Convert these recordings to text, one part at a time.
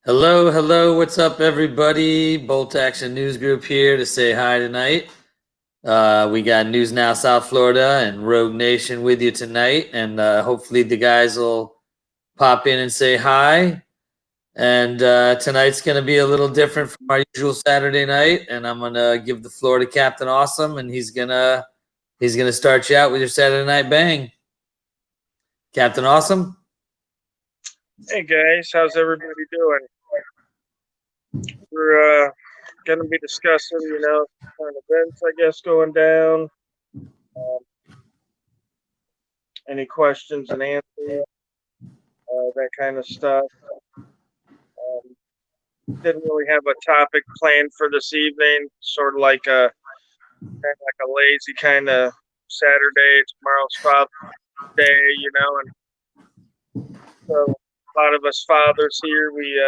Hello, hello, what's up, everybody? Bolt Action News Group here to say hi tonight. We got News Now South Florida and Rogue Nation with you tonight, and hopefully the guys will pop in and say hi. And tonight's going to be a little different from our usual Saturday night, and I'm going to give the floor to Captain Awesome, and he's gonna start you out with your Saturday night bang. Captain Awesome. Hey guys, how's everybody doing? We're going to be discussing, current events, I guess, going down. Any questions and answers, that kind of stuff. Didn't really have a topic planned for this evening. Sort of like a lazy kind of Saturday. Tomorrow's Father's Day, and so a lot of us fathers here, we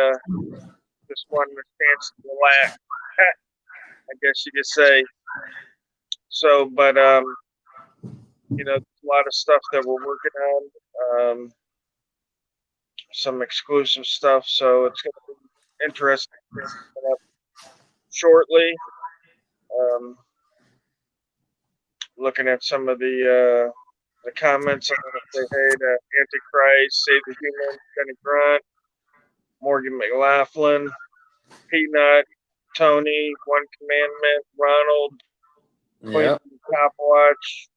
just wanted a chance to relax. I guess you could say. So, but there's a lot of stuff that we're working on, some exclusive stuff. So it's going to be interesting coming up shortly. Um, Looking at some of the comments, I'm going to say hey to Antichrist, Save the Human, Kenny Grunt, Morgan McLaughlin, Peanut, Tony, One Commandment, Ronald, Queen Yep. Top Watch.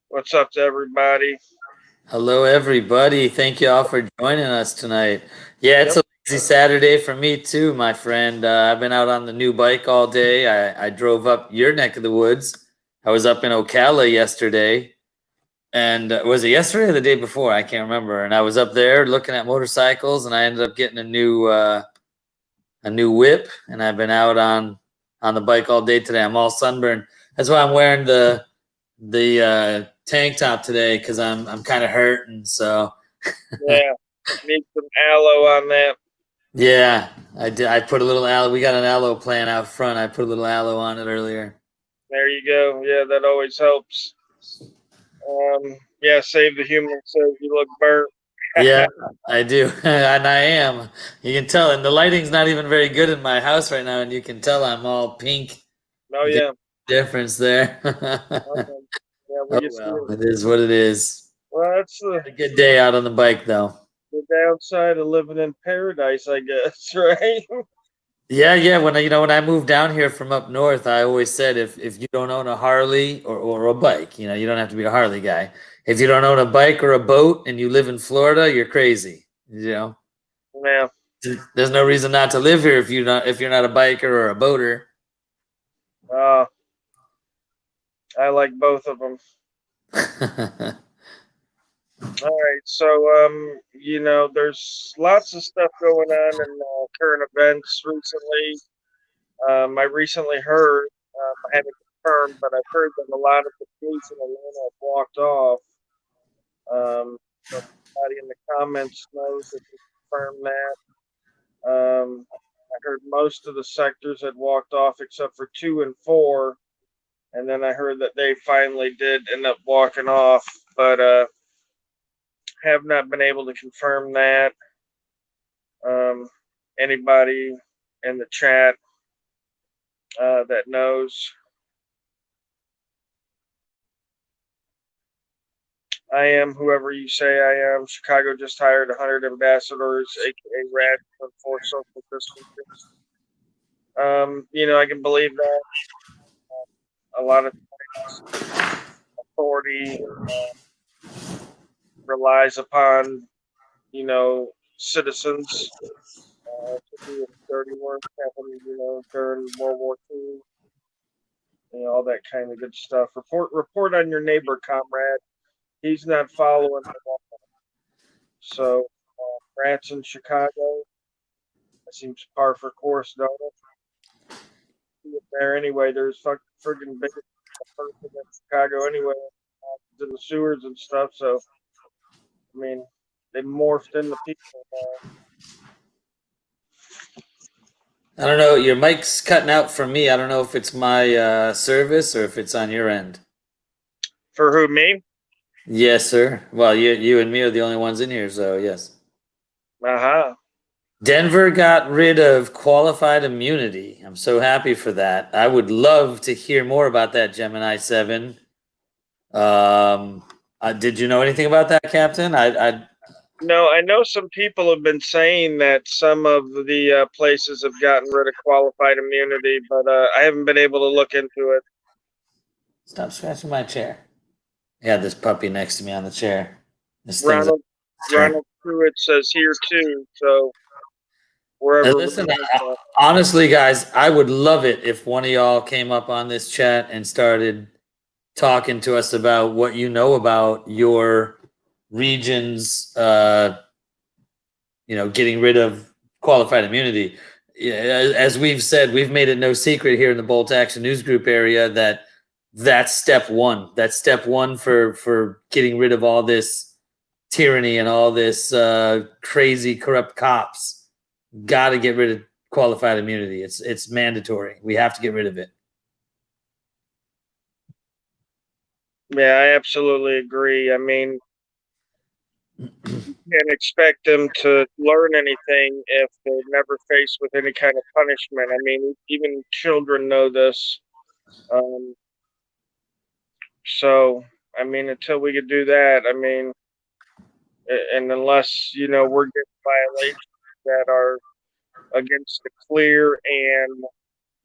What's up to everybody? Hello, everybody. Thank you all for joining us tonight. Yeah, it's Yep. a lazy Saturday for me too, my friend. I've been out on the new bike all day. I drove up your neck of the woods. I was up in Ocala yesterday, and was it yesterday or the day before? I can't remember. And I was up there looking at motorcycles, and I ended up getting a new whip, and I've been out on the bike all day today. I'm all sunburned. That's why I'm wearing the tank top today because I'm kind of hurting. So Yeah. Need some aloe on that. yeah, I did. I put a little aloe. We got an aloe plant out front. I put a little aloe on it earlier. There you go. Yeah, that always helps. Yeah, Save the Human says you look burnt. Yeah, I do, and I am. You can tell, and the lighting's not even very good in my house right now, and you can tell I'm all pink. Oh You can yeah. see the difference there. Yeah, Oh we used well, to. it is what it is. Well, that's A good day out on the bike, though. the downside of living in paradise, I guess, right? Yeah, yeah. When I moved down here from up north, I always said if you don't own a Harley or a bike, you don't have to be a Harley guy. If you don't own a bike or a boat and you live in Florida, you're crazy. Yeah. There's no reason not to live here if you're not a biker or a boater. Uh, I like both of them. All right. So, there's lots of stuff going on in current events recently. I recently heard, I haven't confirmed, but I've heard that a lot of the police in Atlanta have walked off. So everybody in the comments knows that they confirm that. I heard most of the sectors had walked off except for 2 and 4, and then I heard that they finally did end up walking off, but have not been able to confirm that. Um, Anybody in the chat that knows? I am whoever you say I am. Chicago just hired 100 ambassadors, aka RAD, to enforce social distancing. I can believe that. A lot of times, authority relies upon, citizens to do dirty work happened, during World War II, all that kind of good stuff. Report on your neighbor, comrade. He's not following the law. So, rats in Chicago, that seems par for course, don't it? There anyway, there's friggin' big person in Chicago anyway, in the sewers and stuff. So, I mean, they morphed into people. I don't know. Your mic's cutting out for me. I don't know if it's my service or if it's on your end. For who, me? Yes, sir. Well, you and me are the only ones in here, so yes. Uh huh. Denver got rid of qualified immunity. I'm so happy for that. I would love to hear more about that, Gemini 7. Did you know anything about that, Captain? No, I know some people have been saying that some of the places have gotten rid of qualified immunity, but I haven't been able to look into it. Stop scratching my chair. Yeah, this puppy next to me on the chair. This thing's. Ronald Pruitt says here too, so wherever. Listen, honestly, guys, I would love it if one of y'all came up on this chat and started talking to us about what you know about your region's, getting rid of qualified immunity. As we've said, we've made it no secret here in the Bolt Action News Group area that that's step one. That's step one for getting rid of all this tyranny and all this crazy corrupt cops. Got to get rid of qualified immunity. It's mandatory. We have to get rid of it. Yeah, I absolutely agree. I mean, you can't expect them to learn anything if they're never faced with any kind of punishment. I mean, even children know this. So, I mean, until we could do that, I mean, and unless, we're getting violations that are against the clear and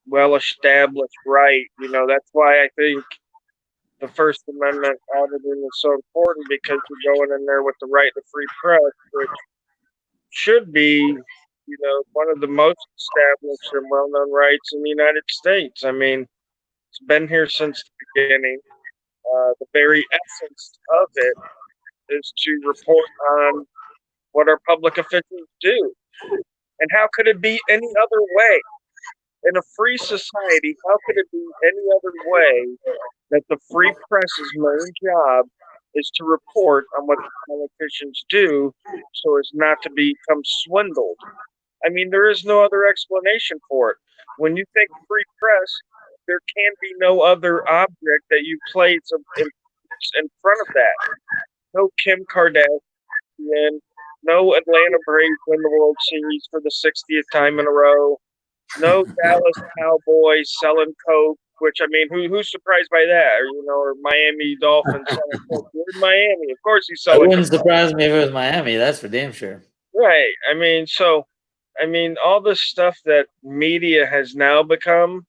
well-established right, that's why I think the First Amendment auditing is so important, because you're going in there with the right to free press, which should be, one of the most established and well-known rights in the United States. I mean, it's been here since the beginning. The very essence of it is to report on what our public officials do. And how could it be any other way? In a free society, how could it be any other way that the free press's main job is to report on what the politicians do so as not to become swindled? I mean, there is no other explanation for it. When you think free press, there can be no other object that you place in front of that. No Kim Kardashian, no Atlanta Braves win the World Series for the 60th time in a row, no Dallas Cowboys selling coke. Which, I mean, who's surprised by that? Or Miami Dolphins selling coke? We're in Miami, of course he's selling. It wouldn't surprise me if it was Miami. That's for damn sure. Right. I mean, all this stuff that media has now become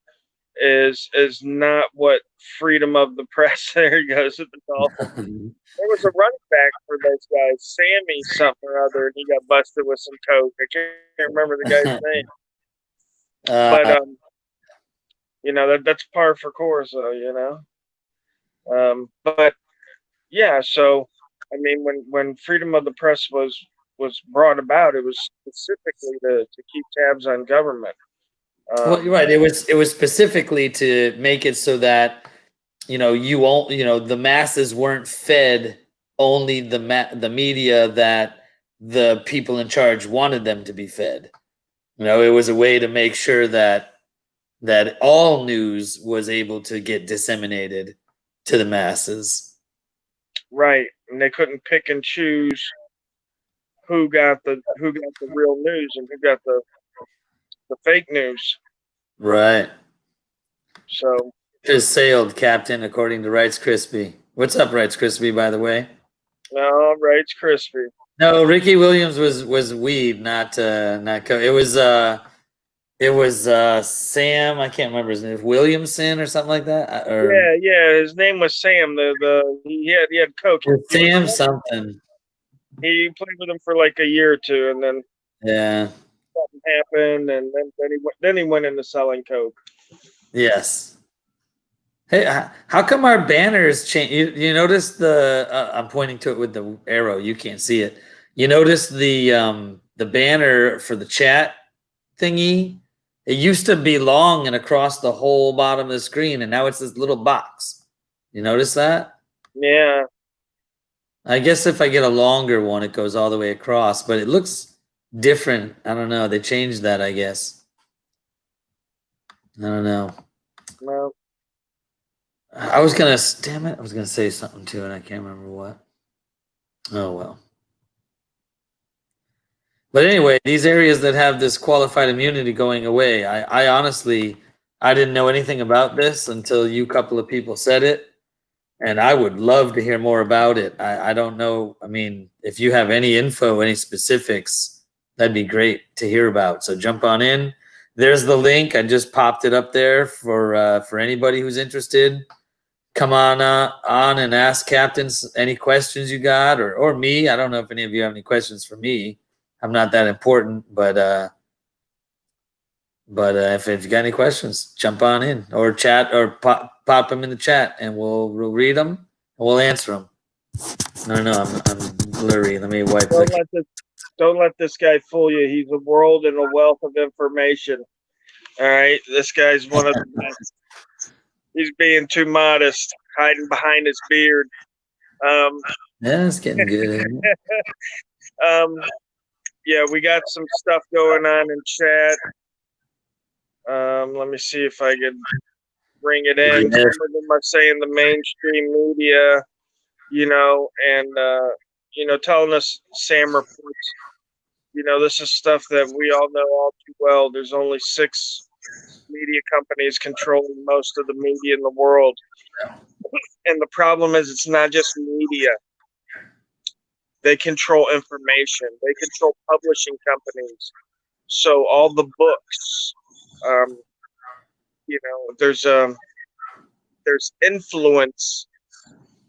is not what freedom of the press. There he goes with the Dolphins. There was a running back for those guys, Sammy something or other, and he got busted with some coke. I can't remember the guy's name. But that's par for course, though. But yeah, so I mean, when freedom of the press was brought about, it was specifically to keep tabs on government. Well, you're right. It was specifically to make it so that the masses weren't fed only the media that the people in charge wanted them to be fed. It was a way to make sure that all news was able to get disseminated to the masses. Right, and they couldn't pick and choose who got the real news and who got the fake news. Right. So just sailed, Captain, according to Rights Crispy. What's up, Rights Crispy, by the way? No, Rights Crispy. No, Ricky Williams was weed, not co. It was Sam. I can't remember his name. Williamson or something like that. Yeah. His name was Sam. He had coke. Sam something. He played with him for like a year or two, and then something happened, and then he went into selling coke. Yes. Hey, how come our banners change? You notice I'm pointing to it with the arrow. You can't see it. You notice the banner for the chat thingy? It used to be long and across the whole bottom of the screen, and now it's this little box. You notice that? Yeah. I guess if I get a longer one, it goes all the way across, but it looks different. I don't know. They changed that, I guess. I don't know. No. I was gonna say something too, and I can't remember what. Oh well. But anyway, these areas that have this qualified immunity going away, I honestly, I didn't know anything about this until you couple of people said it. And I would love to hear more about it. I don't know. I mean, if you have any info, any specifics, that'd be great to hear about. So jump on in. There's the link. I just popped it up there for anybody who's interested. Come on and ask captains any questions you got, or me. I don't know if any of you have any questions for me. I'm not that important, but if you got any questions, jump on in or chat or pop them in the chat, and we'll read them and we'll answer them. No, I'm blurry. Let me wipe Don't let this guy fool you. He's a world and a wealth of information. All right, this guy's one of the best. He's being too modest, hiding behind his beard. Yeah, it's getting good. Yeah, we got some stuff going on in chat. Let me see if I can bring it in. Yeah. Some of them are saying the mainstream media, and telling us Sam reports. This is stuff that we all know all too well. There's only 6 media companies controlling most of the media in the world. And the problem is it's not just media. They control information. They control publishing companies. So all the books, there's influence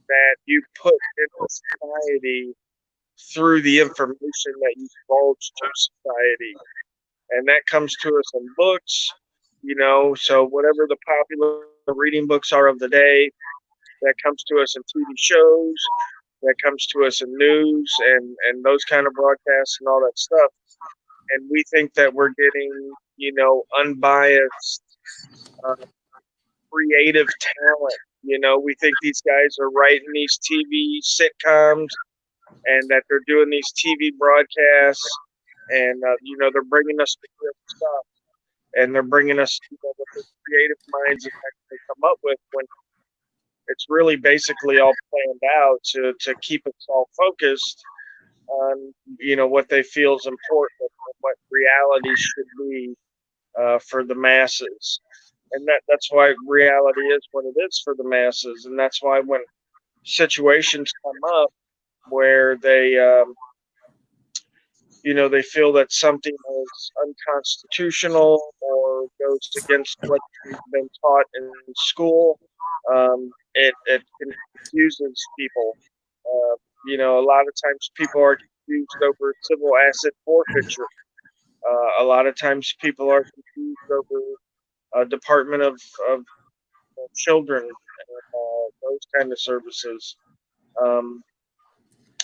that you put in society through the information that you divulge to society. And that comes to us in books, so whatever the popular reading books are of the day, that comes to us in TV shows, that comes to us in news and those kind of broadcasts and all that stuff. And we think that we're getting, unbiased, creative talent. We think these guys are writing these TV sitcoms and that they're doing these TV broadcasts and, they're bringing us the real stuff. And they're bringing us what the creative minds have actually come up with when it's really basically all planned out to keep us all focused on what they feel is important and what reality should be for the masses. And that's why reality is what it is for the masses. And that's why when situations come up where they they feel that something is unconstitutional or goes against what's been taught in school, it confuses people. A lot of times people are confused over civil asset forfeiture. A lot of times people are confused over Department of Children and those kind of services.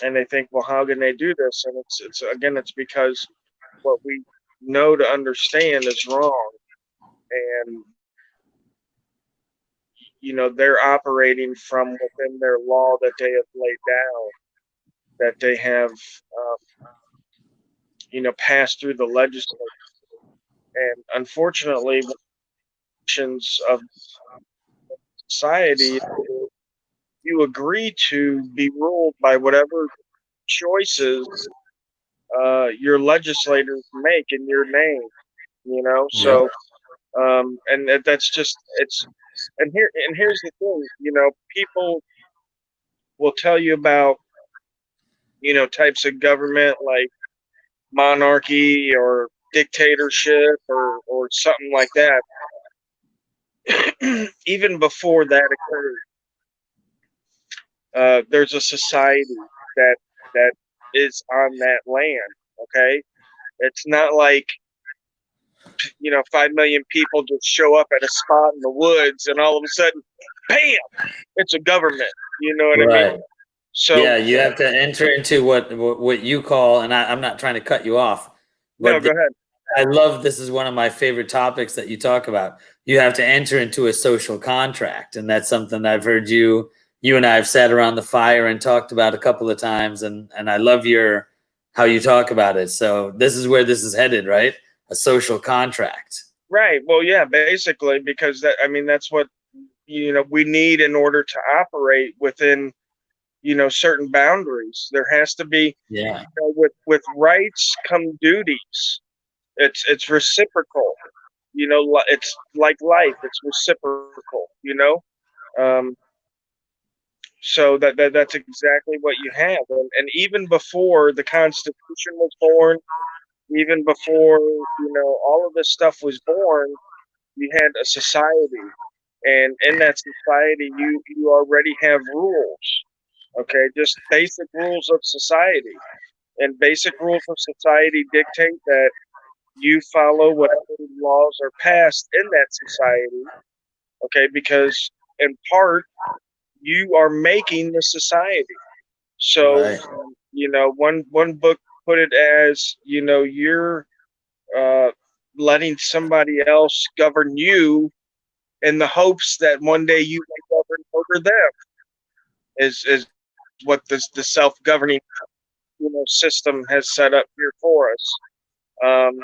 And they think, well, how can they do this? And it's because what we know to understand is wrong. And, they're operating from within their law that they have laid down, that they have, passed through the legislature. And unfortunately, of society, you agree to be ruled by whatever choices your legislators make in your name, So, and that's just and here's the thing, people will tell you about types of government like monarchy or dictatorship or something like that. Even before that occurred, there's a society that is on that land. Okay, it's not like 5 million people just show up at a spot in the woods and all of a sudden, bam, it's a government. You know what I mean? So yeah, you have to enter into what you call, and I'm not trying to cut you off. But no, go ahead. I love this is one of my favorite topics that you talk about. You have to enter into a social contract, and that's something I've heard you and I have sat around the fire and talked about a couple of times, and I love how you talk about it. So this is where this is headed, right? A social contract. Right. Well, yeah, basically, because that's what we need in order to operate within certain boundaries. There has to be, Yeah. with rights come duties. It's reciprocal. It's like life. It's reciprocal. Um, so that's exactly what you have. And even before the Constitution was born, even before all of this stuff was born, you had a society, and in that society, you already have rules. Okay, just basic rules of society, and basic rules of society dictate that you follow whatever laws are passed in that society. Okay, because in part you are making the society. So, Right. one book put it as, you're uh, letting somebody else govern you in the hopes that one day you may govern over them. Is what the self governing system has set up here for us. Um,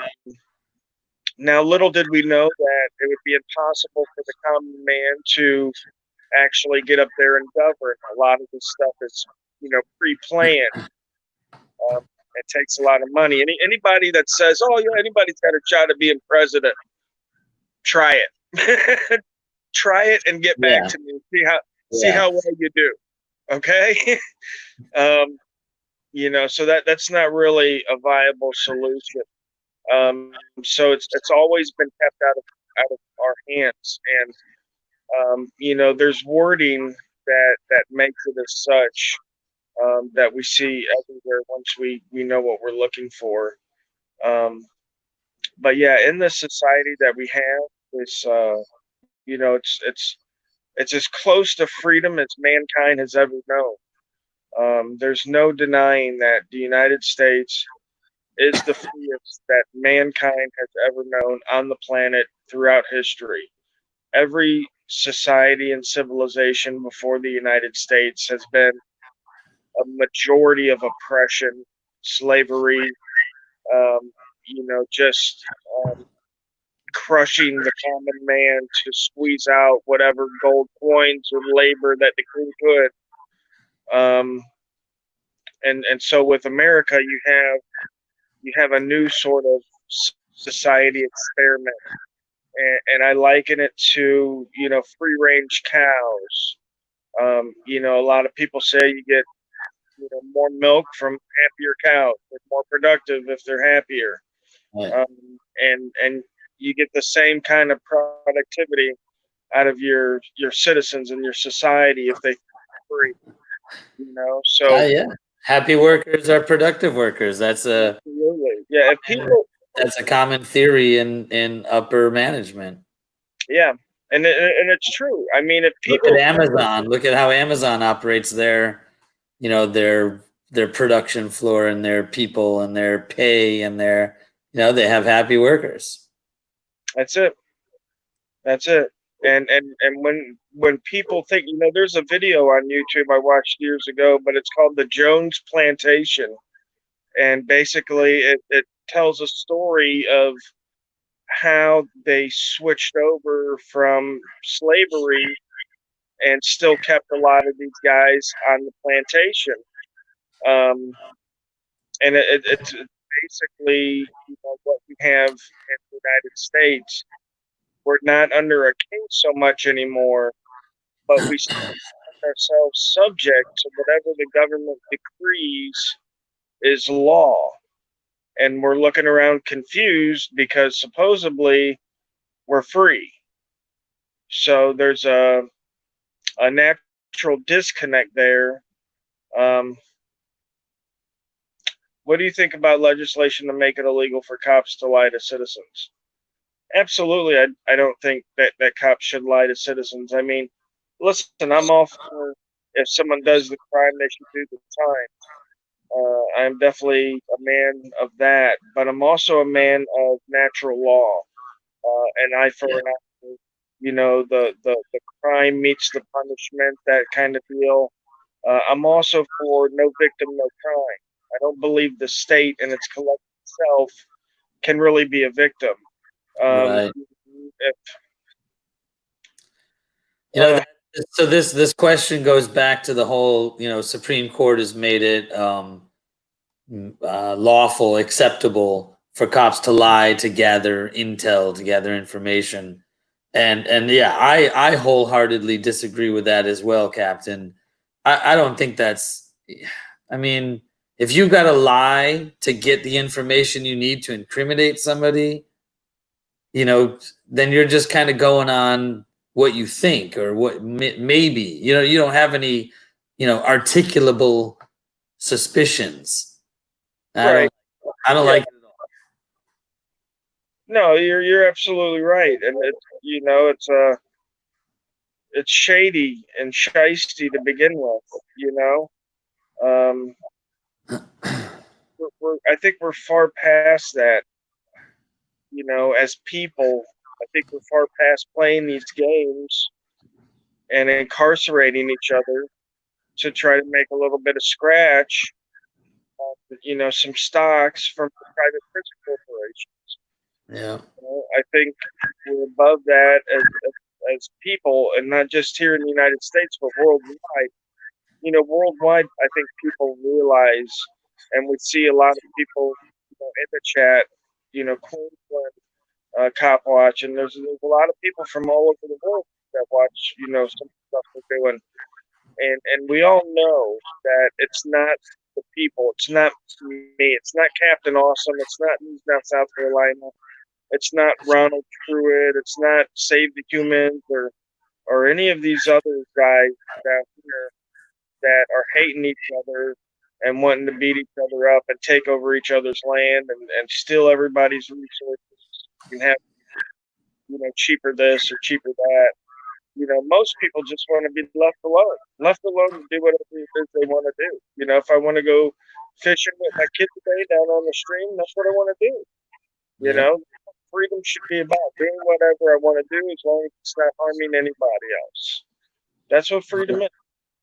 Now, little did we know that it would be impossible for the common man to actually get up there and govern. A lot of this stuff is, pre-planned. It takes a lot of money. Anybody that says, "Oh, yeah, anybody's got a shot at being president," try it. Try it and get back Yeah. to me. See how Yeah. well you do. Okay. um, so that's not really a viable solution. So it's always been kept out of our hands, and there's wording that makes it as such, that we see everywhere once we know what we're looking for. Um, but yeah, in the society that we have, it's as close to freedom as mankind has ever known. There's no denying that the United States is the freest that mankind has ever known on the planet throughout history. Every society and civilization before the United States has been a majority of oppression, slavery, um, just crushing the common man to squeeze out whatever gold coins or labor that the king could. And so with America, you have a new sort of society experiment, and I liken it to free range cows. A lot of people say you get more milk from happier cows. They're more productive if they're happier, Right. and you get the same kind of productivity out of your citizens and your society if they free. So Yeah. Happy workers are productive workers. absolutely, yeah. If people, That's a common theory in upper management. yeah, and it's true. I mean, if Look at people, Amazon. Look at how Amazon operates their production floor and their people and their pay and they have happy workers. that's it. That's it. And when people think, there's a video on YouTube I watched years ago, but it's called the Jones Plantation, and basically it tells a story of how they switched over from slavery and still kept a lot of these guys on the plantation. Um, and it's basically what we have in the United States. We're not under a king so much anymore, but we still find ourselves subject to whatever the government decrees is law. And we're looking around confused because supposedly we're free. So there's a natural disconnect there. Um, what do you think about legislation to make it illegal for cops to lie to citizens? Absolutely, I don't think that cops should lie to citizens. I mean, listen, I'm all for, if someone does the crime, they should do the time. I'm definitely a man of that, but I'm also a man of natural law, an eye for Yeah. an eye. The crime meets the punishment, that kind of deal. I'm also for no victim, no crime. I don't believe the state and its collective self can really be a victim. Um, Right. if You know, that, So this question goes back to the whole, Supreme Court has made it lawful, acceptable for cops to lie, to gather intel, to gather information. And yeah, I wholeheartedly disagree with that as well, Captain. I don't think that's, I mean, if you got to lie to get the information you need to incriminate somebody, then you're just kind of going on what you think or what maybe, you don't have any, articulable suspicions. I Right. don't, I don't Yeah. like it at all. No, you're absolutely right, and it's shady and shisty to begin with. Um, I think we're far past that. As people, I think we're far past playing these games and incarcerating each other to try to make a little bit of scratch, some stocks from the private prison corporation. Yeah. I think we're above that as people, and not just here in the United States, but worldwide. Worldwide, I think people realize, and we see a lot of people, in the chat, Queensland, cop watch, and there's a lot of people from all over the world that watch, some stuff we're doing, and we all know that it's not the people, it's not me, it's not Captain Awesome, it's not News Now South Carolina, it's not Ronald Pruitt, it's not Save the Humans or any of these other guys down here that are hating each other and wanting to beat each other up and take over each other's land and steal everybody's resources and have, cheaper this or cheaper that. Most people just want to be left alone to do whatever it is they want to do. If I want to go fishing with my kid today down on the stream, that's what I want to do. Yeah. Freedom should be about doing whatever I want to do as long as it's not harming anybody else. That's what freedom is.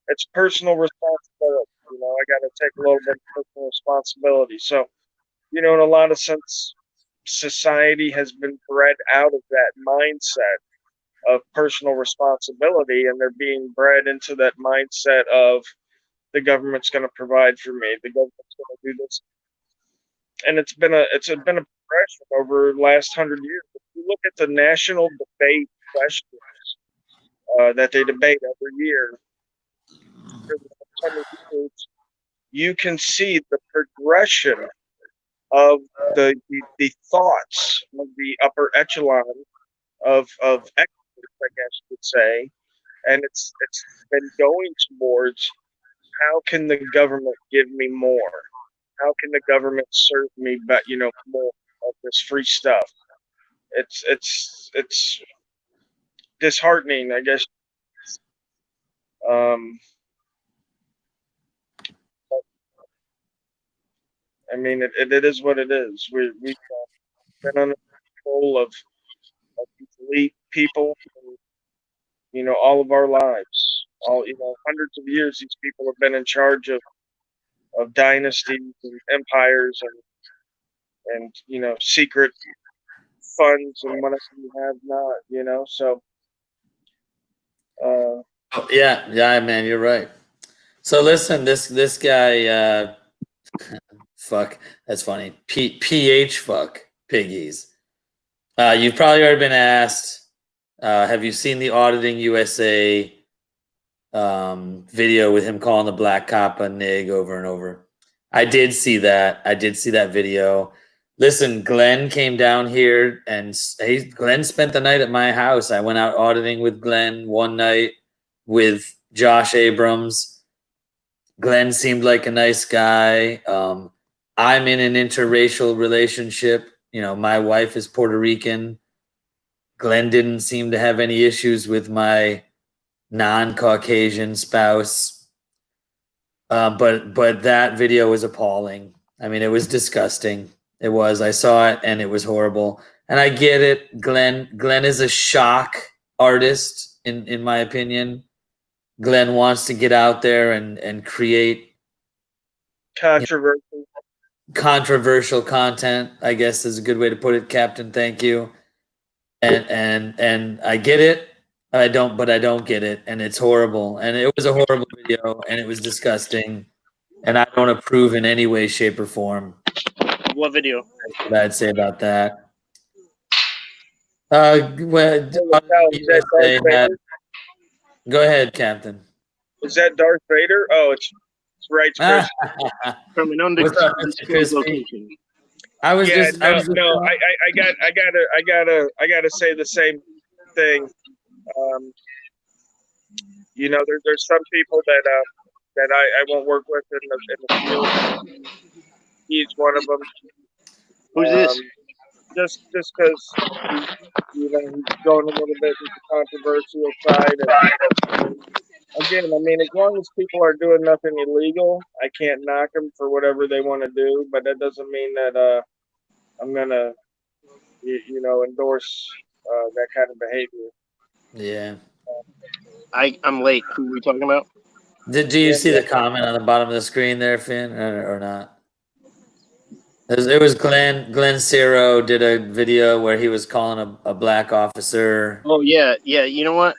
It's personal responsibility. I got to take a little bit of personal responsibility. So, in a lot of sense, society has been bred out of that mindset of personal responsibility, and they're being bred into that mindset of the government's going to provide for me, the government's going to do this, and it's been a progression over the last 100 years. If you look at the national debate questions that they debate every year, you can see the progression of the thoughts of the upper echelon of experts, I guess you could say, and it's been going towards how can the government give me more? How can the government serve me, but more of this free stuff? It's disheartening, I guess. I mean, it is what it is. We've been under control of these elite people, all of our lives. Hundreds of years, these people have been in charge of dynasties and empires and secret funds and whatever you have not. So. Yeah, man, you're right. So listen, this guy, fuck, that's funny. PH fuck piggies. You've probably already been asked. Have you seen the Auditing USA video with him calling the black cop a nig over and over? I did see that. I did see that video. Listen, Glenn came down here and Glenn spent the night at my house. I went out auditing with Glenn one night with Josh Abrams. Glenn seemed like a nice guy. I'm in an interracial relationship. My wife is Puerto Rican. Glenn didn't seem to have any issues with my non-Caucasian spouse. But that video was appalling. I mean, it was disgusting. It was. I saw it and it was horrible. And I get it. Glenn is a shock artist, in my opinion. Glenn wants to get out there and create controversial content, I guess is a good way to put it, Captain. Thank you. And I get it. I don't get it, and it's horrible, and it was a horrible video, and it was disgusting, and I don't approve in any way, shape, or form. What video? That's what I'd say about that. Well, go ahead, Captain. Is that Darth Vader? Oh, it's right. From an undisclosed location. I gotta say the same thing. You know, there's some people that I won't work with in the field. He's one of them. Who's this? Just because he's going a little bit into the controversial side. And again, I mean, as long as people are doing nothing illegal, I can't knock them for whatever they want to do. But that doesn't mean that I'm gonna, endorse that kind of behavior. Yeah. I'm late. Who are we talking about? Did you see the comment on the bottom of the screen there, Finn, or not? It was Glenn Ciro did a video where he was calling a black officer. Oh yeah. You know what?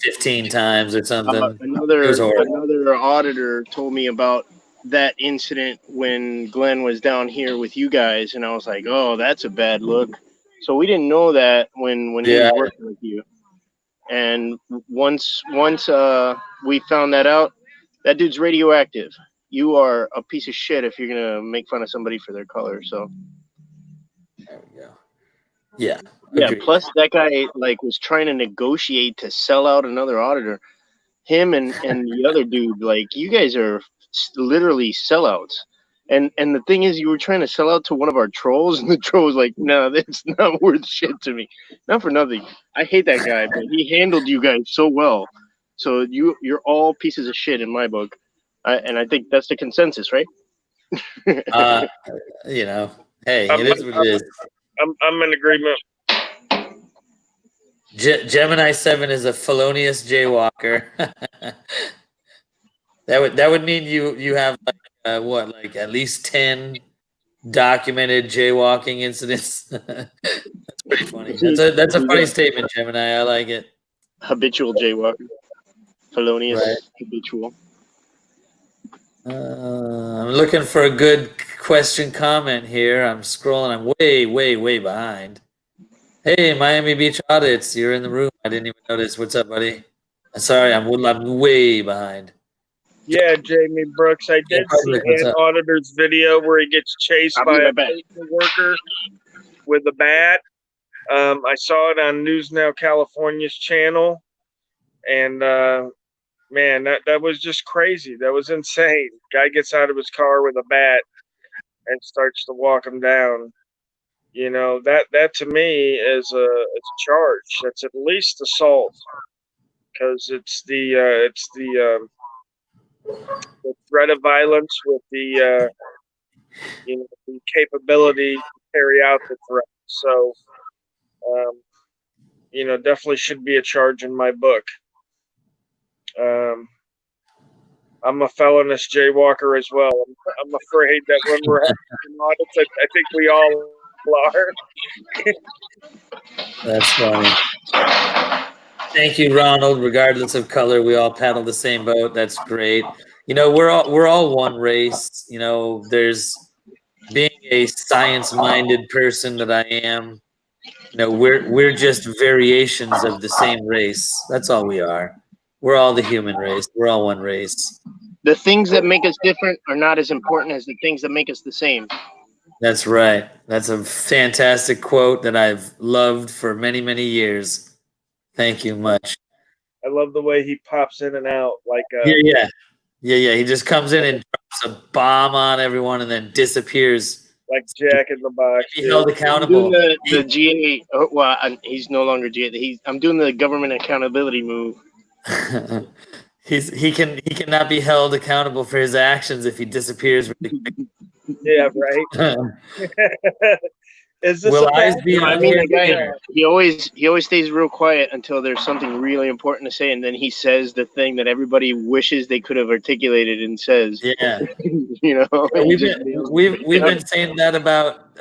15 times or something. Another auditor told me about that incident when Glenn was down here with you guys, and I was like, oh, that's a bad look. So we didn't know that when he was working with you. And once we found that out, that dude's radioactive. You are a piece of shit if you're gonna make fun of somebody for their color. So there we go. Yeah. Yeah. Plus, that guy was trying to negotiate to sell out another auditor. Him and the other dude, you guys are literally sellouts. And the thing is, you were trying to sell out to one of our trolls, and the troll was like, "No, that's not worth shit to me. Not for nothing. I hate that guy, but he handled you guys so well. So you're all pieces of shit in my book." And I think that's the consensus, right? Hey, it is what it is. I'm in agreement. Gemini 7 is a felonious jaywalker. That would mean you have at least 10 documented jaywalking incidents. That's pretty funny. That's a funny statement, Gemini. I like it. Habitual jaywalker. Felonious, right. Habitual. I'm looking for a good question comment here. I'm scrolling. I'm way behind. Hey, Miami Beach Audits, you're in the room. I didn't even notice. What's up, buddy? Sorry, I'm way behind. Yeah, Jamie Brooks. I did see an auditor's video where he gets chased by a postal worker with a bat. I saw it on News Now California's channel, and man, that was just crazy. That was insane. Guy gets out of his car with a bat and starts to walk him down. You know, that to me is a charge. That's at least assault, because it's the threat of violence with the the capability to carry out the threat. So definitely should be a charge in my book. I'm a felonious jaywalker as well. I'm afraid that when we're having audits, I think we all are. That's funny. Thank you, Ronald. Regardless of color, we all paddle the same boat. That's great. We're all one race. There's being a science-minded person that I am. We're just variations of the same race. That's all we are. We're all the human race. We're all one race. The things that make us different are not as important as the things that make us the same. That's right. That's a fantastic quote that I've loved for many, many years. Thank you much. I love the way he pops in and out. Yeah. He just comes in and drops a bomb on everyone and then disappears. Like Jack in the Box. He's held accountable. The GA. Well, he's no longer GA. I'm doing the government accountability move. He cannot be held accountable for his actions if he disappears really quick. Yeah, right. Is this Will eyes be on the guy? He always stays real quiet until there's something really important to say, and then he says the thing that everybody wishes they could have articulated and says. Yeah. We've been saying that about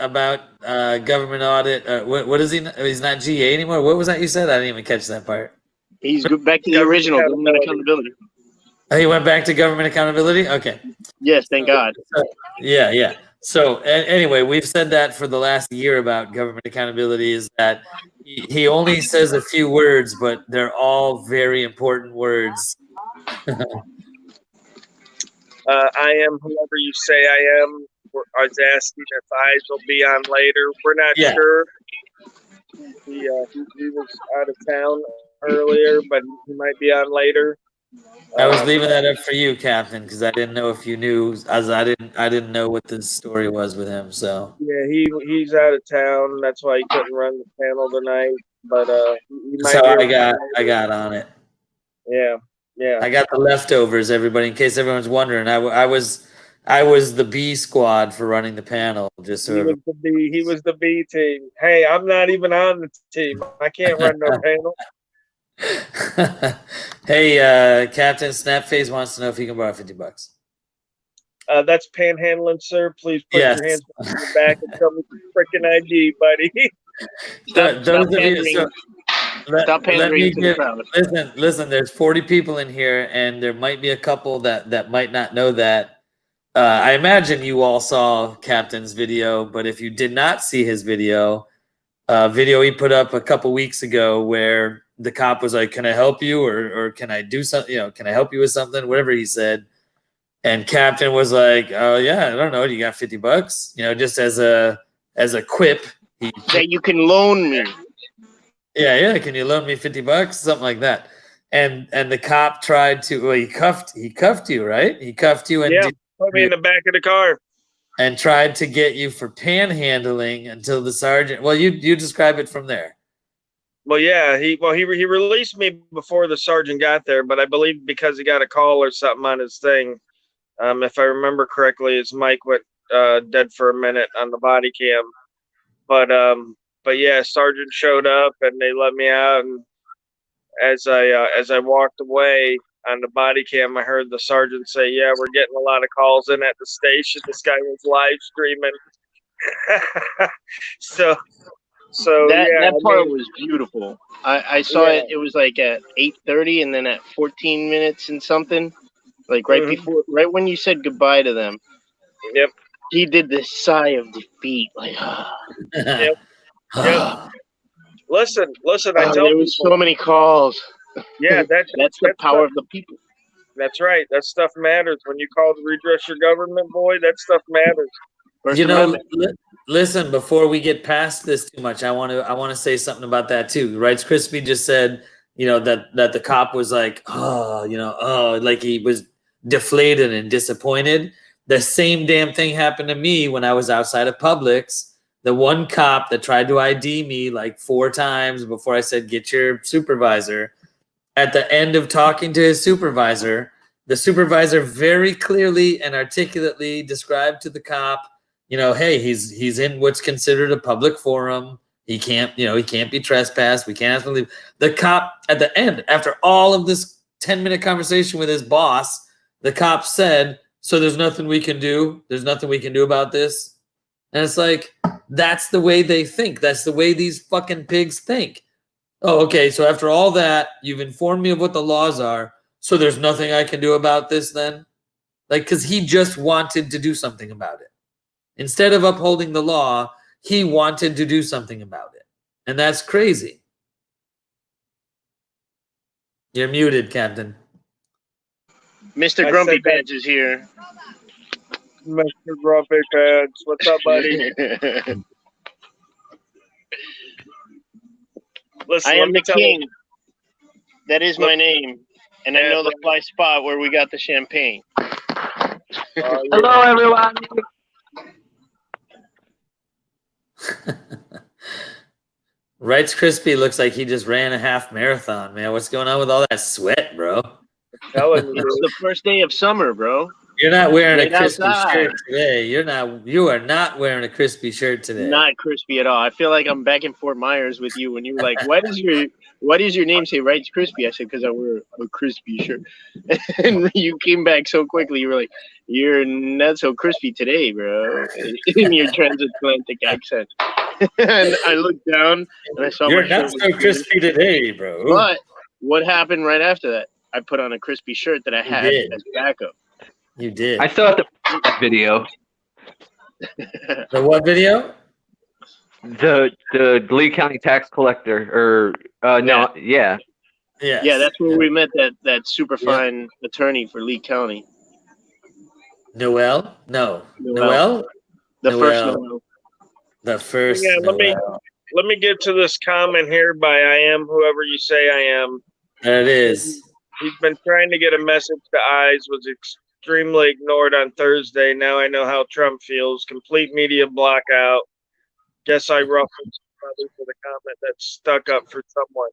government audit. What is he? He's not GA anymore. What was that you said? I didn't even catch that part. He's back to the Government original government accountability. Oh, he went back to government accountability? Okay. Yes, thank God. Yeah. So anyway, we've said that for the last year about government accountability is that he only says a few words, but they're all very important words. I am whoever you say I am. I was asking if eyes will be on later. We're not Yeah. sure. He was out of town earlier, but he might be on later. I was leaving that up for you, Captain, because I didn't know if you knew, as I didn't know what the story was with him. So Yeah, he's out of town. That's why he couldn't run the panel tonight. But he might. so be I got on it. Yeah. I got the leftovers, everybody. In case everyone's wondering, I was the B squad for running the panel. Just so He was the B team. Hey, I'm not even on the team. I can't run no panel. Hey, Captain Snapface wants to know if he can borrow $50. That's panhandling, sir. Please put Yes. your hands behind your back and tell me your freaking ID, buddy. Stop pandering to the crowd. Listen. There's 40 people in here, and there might be a couple that might not know that. I imagine you all saw Captain's video, but if you did not see his video he put up a couple weeks ago where the cop was like, "Can I help you?" or "Can I do something? Can I help you with something?" Whatever he said, and Captain was like, "Oh yeah, I don't know. Do you got $50? Just as a quip." That you can loan me. Yeah. Can you loan me $50? Something like that. And the cop tried to. Well, he cuffed you, right? He cuffed you and put me in the back of the car and tried to get you for panhandling until the sergeant. Well, you describe it from there. Well, yeah, he released me before the sergeant got there, but I believe because he got a call or something on his thing. If I remember correctly, his mic went dead for a minute on the body cam. But yeah, sergeant showed up and they let me out. And as I walked away on the body cam, I heard the sergeant say, "Yeah, we're getting a lot of calls in at the station. This guy was live streaming." so that part was beautiful. I saw it. It was like at 8:30, and then at 14 minutes and something, like before, right when you said goodbye to them. Yep. He did this sigh of defeat, like. Yep. Listen. I tell there was so many calls. Yeah, that's the power of the people. That's right. That stuff matters. When you call to redress your government, boy, that stuff matters. Listen, before we get past this too much, I want to say something about that too. Rights Crispy just said, that the cop was like, like he was deflated and disappointed. The same damn thing happened to me when I was outside of Publix. The one cop that tried to ID me like 4 times before I said, "Get your supervisor." At the end of talking to his supervisor, the supervisor very clearly and articulately described to the cop, hey, he's in what's considered a public forum. He can't be trespassed. We can't ask him to leave. The cop at the end, after all of this 10-minute conversation with his boss, the cop said, "So there's nothing we can do? There's nothing we can do about this?" And it's like, that's the way they think. That's the way these fucking pigs think. Oh, okay, so after all that, you've informed me of what the laws are, so there's nothing I can do about this then? Like, because he just wanted to do something about it. Instead of upholding the law, he wanted to do something about it. And that's crazy. You're muted, Captain. Mr. Grumpy Pants is here. Mr. Grumpy Pants, what's up, buddy? Listen, I am the king. That is my name. And I know the fly spot where we got the champagne. Hello, everyone. Rights Crispy looks like he just ran a half marathon, man. What's going on with all that sweat, bro? It's the first day of summer, bro. You're not wearing a crispy outside. shirt today. You are not wearing a crispy shirt today. Not crispy at all. I feel like I'm back in Fort Myers with you when you were like, why does your name say Rights Crispy? I said, because I wear a crispy shirt. And you came back so quickly. You were like, you're not so crispy today, bro. In your transatlantic accent. And I looked down and I saw you're not so crispy today, bro. What happened right after that? I put on a crispy shirt that I had did. as backup. You did. I still have to post that video. The what video? The Lee County tax collector, or no, yeah. Yes. Yeah, that's where we met that super fine attorney for Lee County. Noel? No. Noel. Noel? The Noel. first Noel. The first Yeah, Noel. let me get to this comment here by I am whoever you say I am. There it is. He's been trying to get a message to Eyes, was extremely ignored on Thursday. Now I know how Trump feels. Complete media blackout. Guess I ruffled somebody for the comment that's stuck up for someone.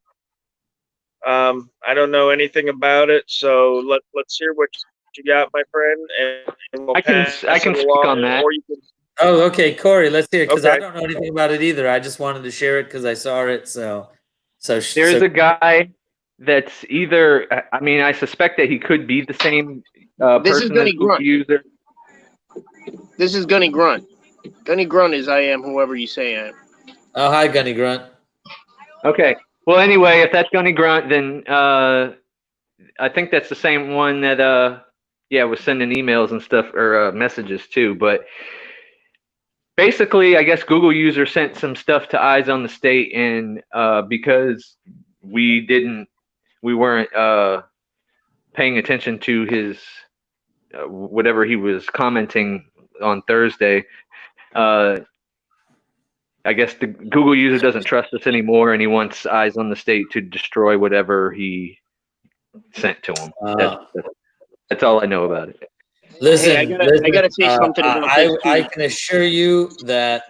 I don't know anything about it, so let's hear what you got, my friend, and we'll I can pass speak it along, on that. or you can, Oh, okay, Corey, let's hear it, because I Okay. don't know anything about it either. I just wanted to share it because I saw it. There's a guy that's either, I mean, I suspect that he could be the same This is person Gunny as Google Grunt. user. This is Gunny Grunt. Gunny Grunt is I am whoever you say I am. Oh, hi, Gunny Grunt. Okay. Well, anyway, if that's Gunny Grunt, then I think that's the same one that was sending emails and stuff, or messages too. But basically, I guess Google user sent some stuff to Eyes on the State, and because we weren't paying attention to his whatever he was commenting on Thursday. I guess the Google user doesn't trust us anymore, and he wants Eyes on the State to destroy whatever he sent to him. That's all I know about it. Listen, Hey, I gotta say something about this, too. I can assure you that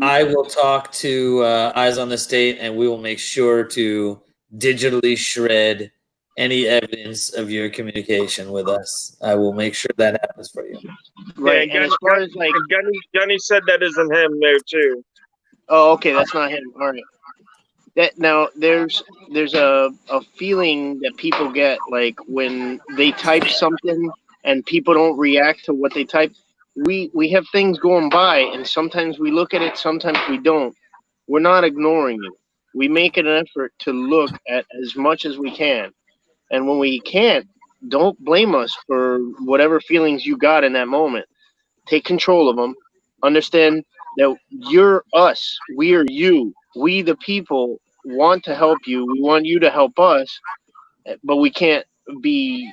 I will talk to Eyes on the State, and we will make sure to digitally shred any evidence of your communication with us. I will make sure that happens for you. Right. Yeah, And as far as like, Gunny said that isn't him there too. oh, okay, that's not him. All right. That now there's a feeling that people get like when they type something and people don't react to what they type. We have things going by, and sometimes we look at it, sometimes we don't. We're not ignoring you. We make an effort to look at as much as we can. And when we can't, don't blame us for whatever feelings you got in that moment. Take control of them. Understand that you're us. We are you. We, the people, want to help you. We want you to help us. But we can't be,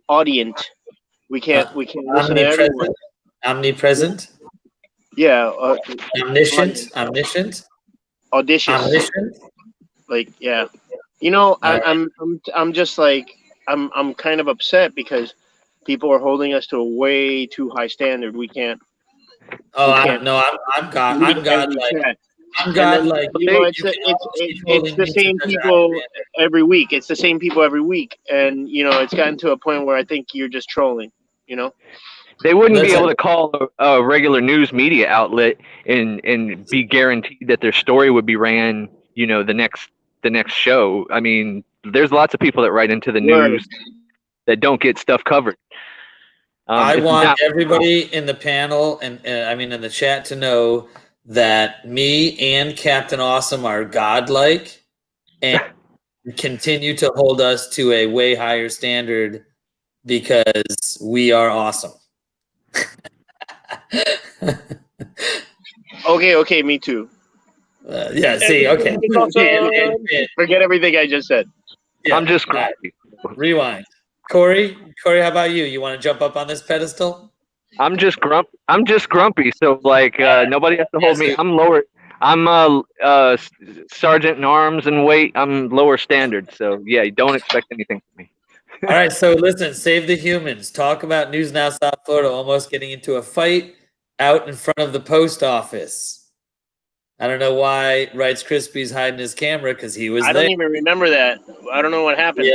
audient. We can't listen to everyone. Omnipresent? Yeah. Omniscient? Audacious. Omniscient? Like, yeah. I'm just like, I'm kind of upset because people are holding us to a way too high standard. We can't. Oh, we can't I'm God. read I'm God. every Like chat. I'm God. then, Like it's the same people every week. It's the same people every week, and it's gotten to a point where I think you're just trolling. They wouldn't be Listen. able to call a regular news media outlet and be guaranteed that their story would be ran, the next show. I mean, there's lots of people that write into the news that don't get stuff covered. I want everybody in the panel and in the chat to know that me and Captain Awesome are godlike and continue to hold us to a way higher standard because we are awesome. Okay, me too. Yeah, see, okay. Forget everything I just said. Yeah, I'm just grumpy. rewind. Corey, how about you? You want to jump up on this pedestal? I'm just grumpy. So like nobody has to hold me. I'm lower. I'm sergeant in arms and weight. I'm lower standard. So yeah, don't expect anything from me. All right, so listen, Save the Humans. Talk about News Now South Florida almost getting into a fight out in front of the post office. I don't know why Wrights Crispy's hiding his camera because he was I there. don't even remember that. I don't know what happened.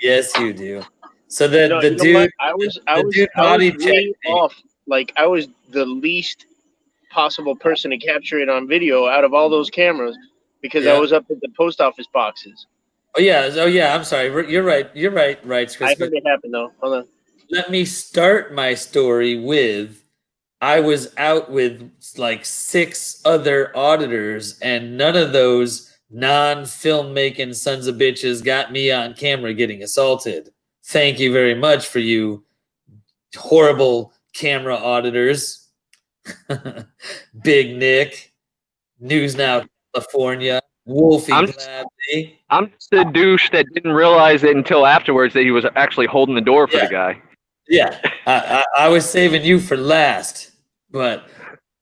Yes, you do. So the You know dude, what? I was way off. Like I was the least possible person to capture it on video out of all those cameras because I was up at the post office boxes. Oh yeah. I'm sorry. You're right. Wrights I Crispy. heard it happen though. Hold on. Let me start my story with I was out with like 6 other auditors, and none of those non-filmmaking sons of bitches got me on camera getting assaulted. Thank you very much for you horrible camera auditors. Big Nick, News Now California, Wolfie I'm Gladney. the douche that didn't realize it until afterwards that he was actually holding the door for the guy. Yeah, I was saving you for last. But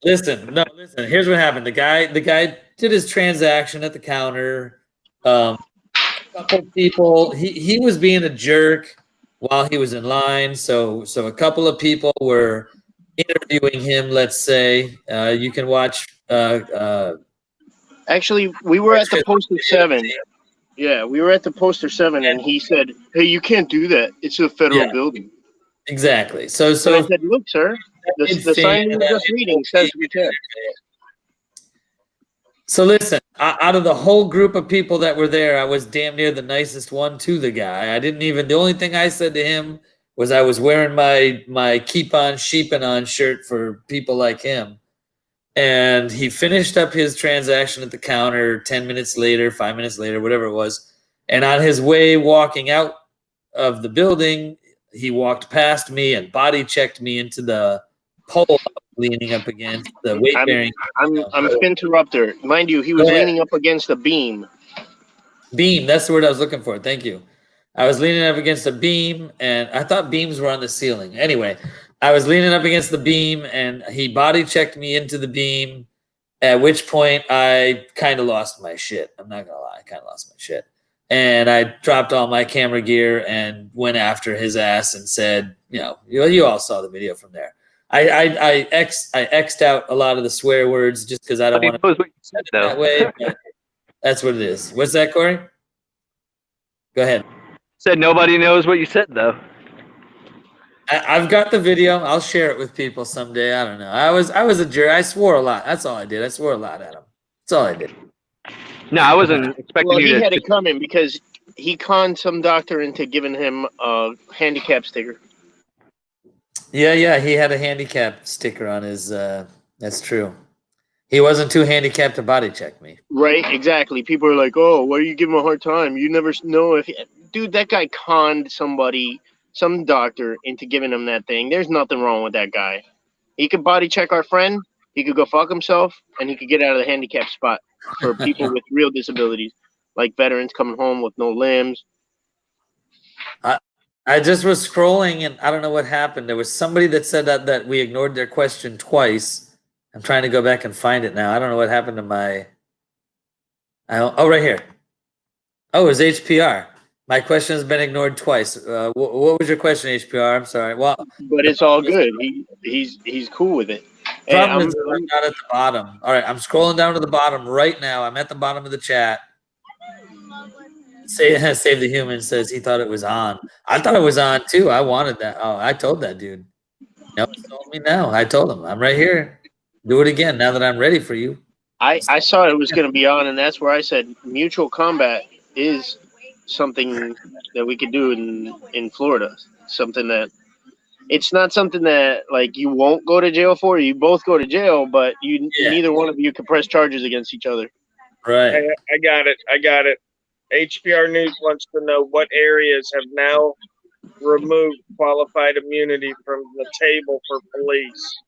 listen. Here's what happened. The guy did his transaction at the counter. A couple people. He was being a jerk while he was in line. So a couple of people were interviewing him. Let's say you can watch. Actually, we were at the Poster 7. Yeah, we were at the Poster 7, and he said, "Hey, you can't do that. It's a federal building." Exactly. So I said, "Look, sir, the sign we were just reading says we can." So listen, out of the whole group of people that were there, I was damn near the nicest one to the guy. I didn't even. The only thing I said to him was I was wearing my keep on sheeping on shirt for people like him. And he finished up his transaction at the counter 10 minutes later, 5 minutes later, whatever it was. And on his way walking out of the building, he walked past me and body checked me into the pole leaning up against the weight bearing. I'm spin interrupter. Mind you, he was leaning up against a beam. Beam, that's the word I was looking for. Thank you. I was leaning up against a beam, and I thought beams were on the ceiling. Anyway, I was leaning up against the beam, and he body checked me into the beam, at which point I kind of lost my shit. I'm not going to lie. I kind of lost my shit. And I dropped all my camera gear and went after his ass and said, you all saw the video from there. I X'd out a lot of the swear words just because I don't want to said that way. But that's what it is. What's that, Corey? Go ahead. Said nobody knows what you said, though. I've got the video. I'll share it with people someday. I don't know. I was a jerk. I swore a lot. That's all I did. I swore a lot at him. That's all I did. No, I wasn't expecting Well, you he to. had it coming because he conned some doctor into giving him a handicap sticker. Yeah. He had a handicap sticker on his. That's true. He wasn't too handicapped to body check me. Right, exactly. People are like, "Oh, why are you giving him a hard time? You never know if." Dude, that guy conned somebody, some doctor, into giving him that thing. There's nothing wrong with that guy. He could body check our friend. He could go fuck himself, and he could get out of the handicap spot for people with real disabilities, like veterans coming home with no limbs. I just was scrolling, and I don't know what happened. There was somebody that said that we ignored their question twice. I'm trying to go back and find it now. I don't know what happened to my. Right here. Oh, it was HPR. My question has been ignored twice. What was your question, HPR? I'm sorry. Well, but it's all good. He's cool with it. Problem is I'm not at the bottom. All right, I'm scrolling down to the bottom right now. I'm at the bottom of the chat. Save the Human says he thought it was on. I thought it was on too. I wanted that. Oh, I told that dude. Nope, he told me no. I told him I'm right here. Do it again now that I'm ready for you. I saw it was going to be on, and that's where I said mutual combat is something that we could do in Florida. Something that it's not something that like you won't go to jail for. You both go to jail, but neither one of you can press charges against each other. Right. I got it. HPR News wants to know what areas have now removed qualified immunity from the table for police.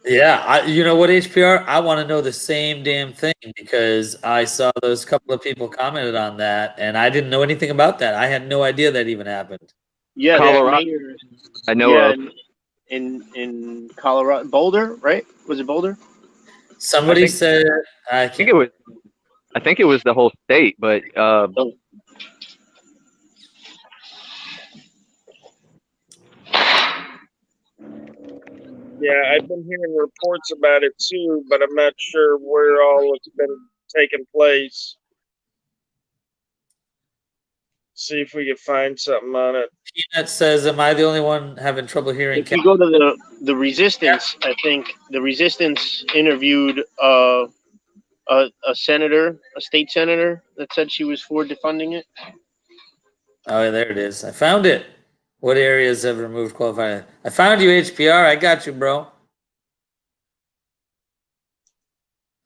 Yeah, you know what, HPR? I want to know the same damn thing because I saw those couple of people commented on that, and I didn't know anything about that. I had no idea that even happened. Yeah, Colorado. I know of. In Colorado, Boulder, right? Was it Boulder? Somebody said I think it was the whole state, but Yeah, I've been hearing reports about it too, but I'm not sure where all it's been taking place. See if we can find something on it. Peanut says, "Am I the only one having trouble hearing?" If you go to the Resistance, I think the Resistance interviewed a senator, a state senator, that said she was for defunding it. Oh, there it is. I found it. What areas have removed qualified? I found you, HPR. I got you, bro.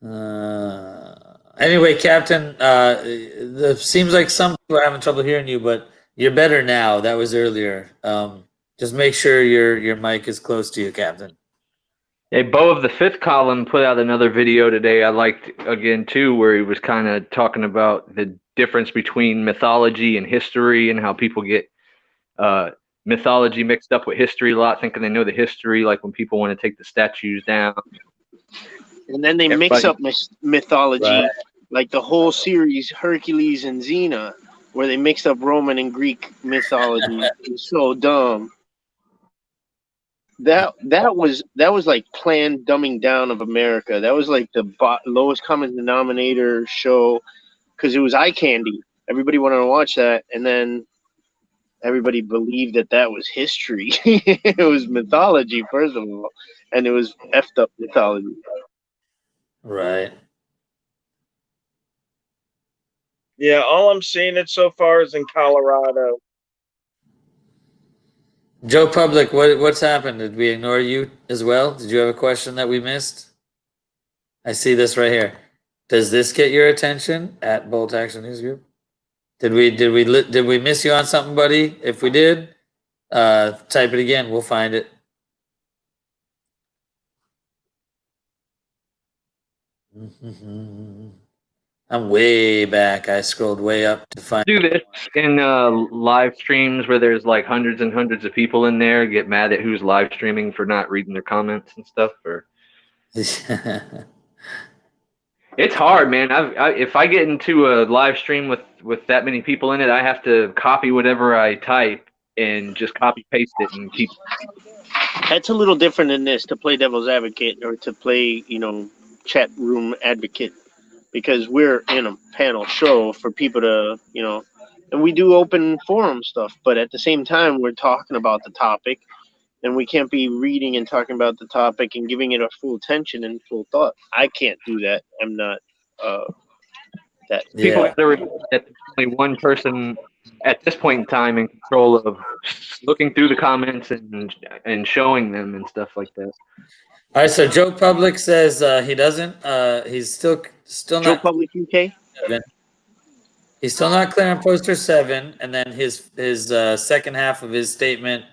Anyway, Captain, it seems like some people are having trouble hearing you, but you're better now. That was earlier. Just make sure your mic is close to you, Captain. Hey, Bo of the Fifth Column put out another video today I liked again too, where he was kind of talking about the difference between mythology and history and how people get mythology mixed up with history a lot, thinking they know the history, like when people want to take the statues down. And then they mix up mythology, Right. like the whole series Hercules and Xena, where they mixed up Roman and Greek mythology. It's so dumb. That was like planned dumbing down of America. That was like the lowest common denominator show, because it was eye candy. Everybody wanted to watch that, and then everybody believed that was history. It was mythology, first of all, and it was effed up mythology. Right. Yeah, all I'm seeing it so far is in Colorado. Joe Public, what's happened? Did we ignore you as well? Did you have a question that we missed? I see this right here. Does this get your attention at Bolt Action News Group? Did we miss you on something, buddy? If we did, type it again. We'll find it. I'm way back. I scrolled way up to find. Do this in live streams where there's like hundreds and hundreds of people in there. Get mad at who's live streaming for not reading their comments and stuff. Or it's hard, man. If I get into a live stream with that many people in it, I have to copy whatever I type and just copy paste it and keep. That's a little different than this, to play devil's advocate or to play, chat room advocate, because we're in a panel show for people to, and we do open forum stuff, but at the same time, we're talking about the topic, and we can't be reading and talking about the topic and giving it a full attention and full thought. I can't do that. I'm not that. People Yeah. got to realize that there's only one person at this point in time in control of looking through the comments and showing them and stuff like that. All right. So Joe Public says he doesn't. He's still Joe not. Public UK. He's still not clear on poster 7, and then his second half of his statement,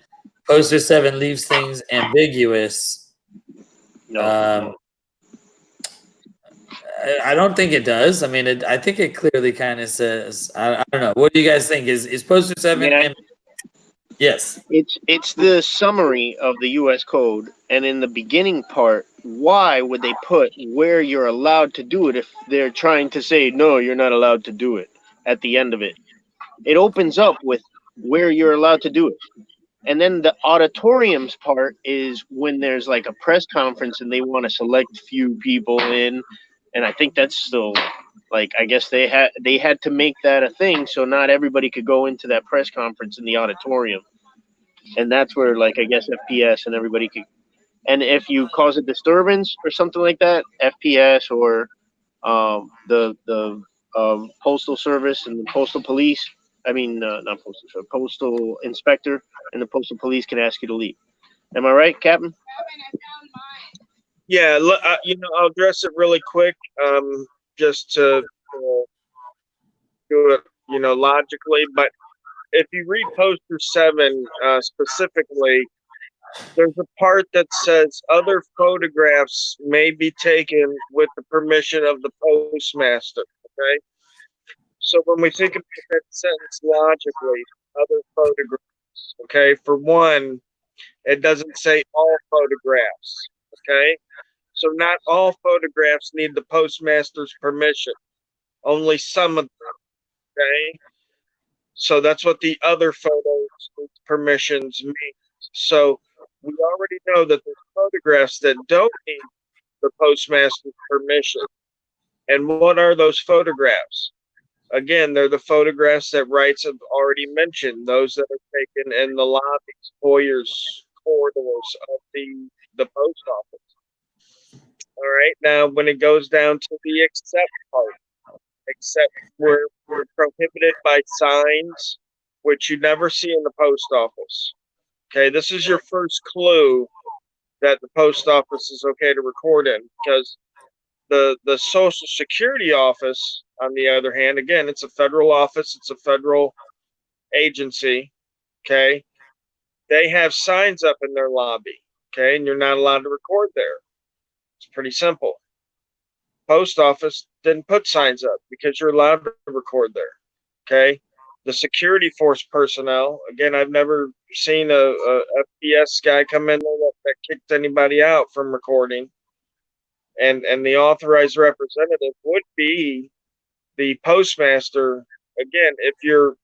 poster 7 leaves things ambiguous. No. I don't think it does. I mean, I think it clearly kind of says. I don't know. What do you guys think? Is poster 7? Yeah. Yes. It's the summary of the U.S. code, and in the beginning part, why would they put where you're allowed to do it if they're trying to say no, you're not allowed to do it at the end of it? It opens up with where you're allowed to do it, and then the auditoriums part is when there's like a press conference and they want to select few people in, and I think that's still. Like, I guess they had to make that a thing, so not everybody could go into that press conference in the auditorium, and that's where, like, I guess FPS and everybody could. And if you cause a disturbance or something like that, FPS or the postal service and the postal police. I mean, not postal service, postal inspector and the postal police can ask you to leave. Am I right, Captain? Yeah, I'll address it really quick. Just to do it, logically. But if you read poster 7 specifically, there's a part that says other photographs may be taken with the permission of the postmaster. Okay, so when we think about that sentence logically, other photographs. Okay, for one, it doesn't say all photographs. Okay. So not all photographs need the postmaster's permission. Only some of them. Okay. So that's what the other photos permissions mean. So we already know that there's photographs that don't need the postmaster's permission. And what are those photographs? Again, they're the photographs that Wrights have already mentioned, those that are taken in the lobbies, foyers, corridors of the post office. All right. Now, when it goes down to the except part, except we're prohibited by signs, which you never see in the post office. Okay, this is your first clue that the post office is okay to record in, because The Social Security office, on the other hand, again, it's a federal office, it's a federal agency, okay? They have signs up in their lobby, okay? And you're not allowed to record there. It's pretty simple. Post office didn't put signs up because you're allowed to record there, okay? The security force personnel, again, I've never seen a FPS guy come in there that kicked anybody out from recording. And the authorized representative would be the postmaster. Again, if you're,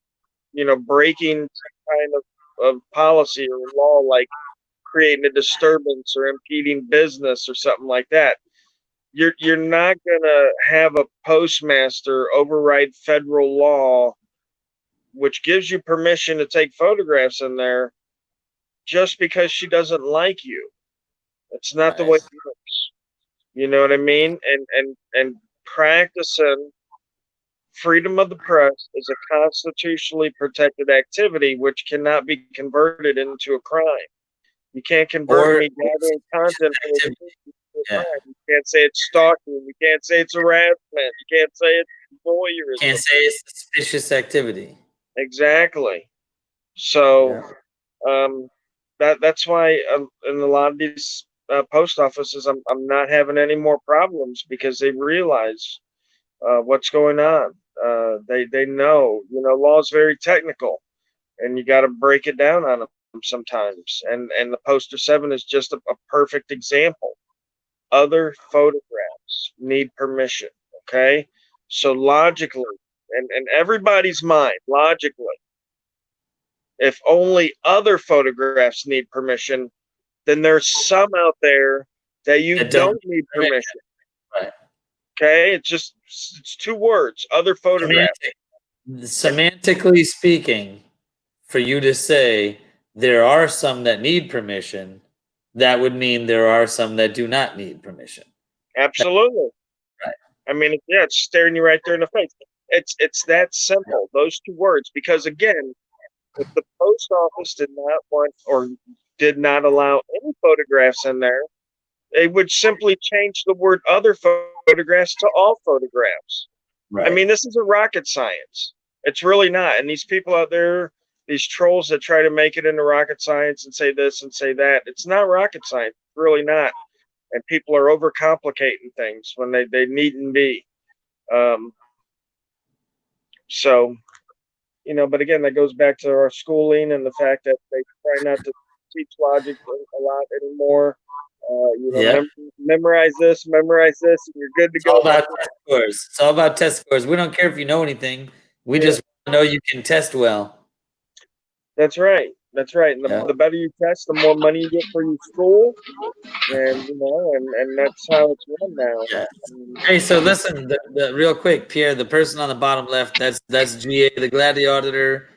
breaking some kind of policy or law, like creating a disturbance or impeding business or something like that, you're not gonna have a postmaster override federal law, which gives you permission to take photographs in there, just because she doesn't like you. It's not the way it works. You know what I mean? And practicing freedom of the press is a constitutionally protected activity, which cannot be converted into a crime. You can't convert me gathering content into a crime. You can't say it's stalking. You can't say it's harassment. You can't say it's voyeurism. Can't say it's suspicious activity. Exactly. So, that's why in a lot of these post offices, I'm not having any more problems, because they realize what's going on. They know, law is very technical, and you got to break it down on them sometimes. And the Poster 7 is just a perfect example. Other photographs need permission. Okay, so logically, and everybody's mind, logically, if only other photographs need permission, then there's some out there that you don't need permission. Right. Okay, it's two words, other photographs. Semantically speaking, for you to say there are some that need permission, that would mean there are some that do not need permission. Absolutely. Right. I mean, it's staring you right there in the face. It's that simple, those two words. Because again, if the post office did not want or did not allow any photographs in there, they would simply change the word other photographs to all photographs. Right. I mean, this is a rocket science. It's really not. And these people out there, these trolls that try to make it into rocket science and say this and say that, it's not rocket science. It's really not. And people are overcomplicating things when they needn't be. So, but again, that goes back to our schooling and the fact that they try not to teach logic a lot anymore. Memorize this, and you're good to go. It's all about test scores. It's all about test scores. We don't care if you know anything. We just want to know you can test well. That's right. That's right. And the better you test, the more money you get for your school. And and that's how it's run now. Yeah. Hey, so listen, the real quick, Pierre, the person on the bottom left, that's GA the Gladi Auditor,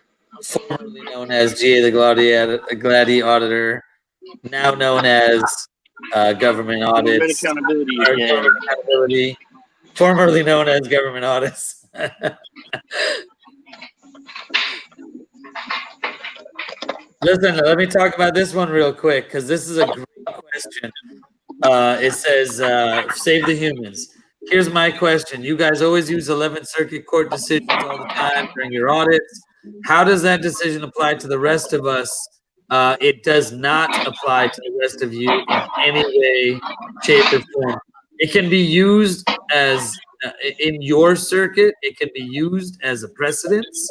formerly known as GA the Gladi Auditor, now known as Government Audits. Government accountability, formerly known as Government Audits. Listen, let me talk about this one real quick, because this is a great question. It says, save the humans. Here's my question. You guys always use 11th Circuit Court decisions all the time during your audits. How does that decision apply to the rest of us? It does not apply to the rest of you in any way, shape, or form. It can be used as, in your circuit, it can be used as a precedence,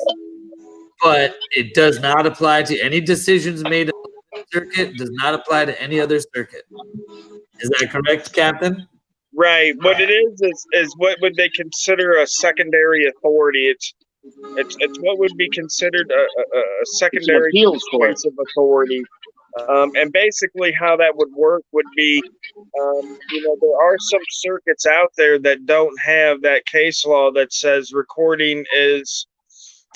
but it does not apply to any decisions made on the circuit, does not apply to any other circuit. Is that correct, Captain? Right. What it is what would they consider a secondary authority? It's what would be considered a secondary persuasive authority. And basically how that would work would be, there are some circuits out there that don't have that case law that says recording is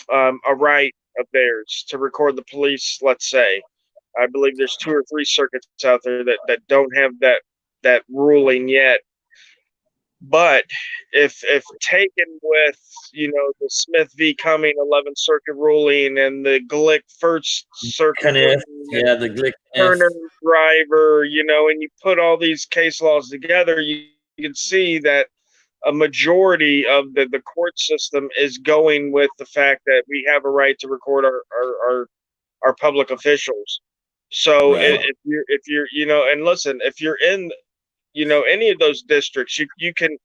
a right of theirs to record the police, let's say. I believe there's 2 or 3 circuits out there that don't have that ruling yet. But if taken with, the Smith v. Cumming 11th Circuit ruling and the Glick First Circuit ruling, the Glick Turner Driver, and you put all these case laws together, you can see that a majority of the court system is going with the fact that we have a right to record our public officials. So Right. if you're and listen, if you're in any of those districts, you can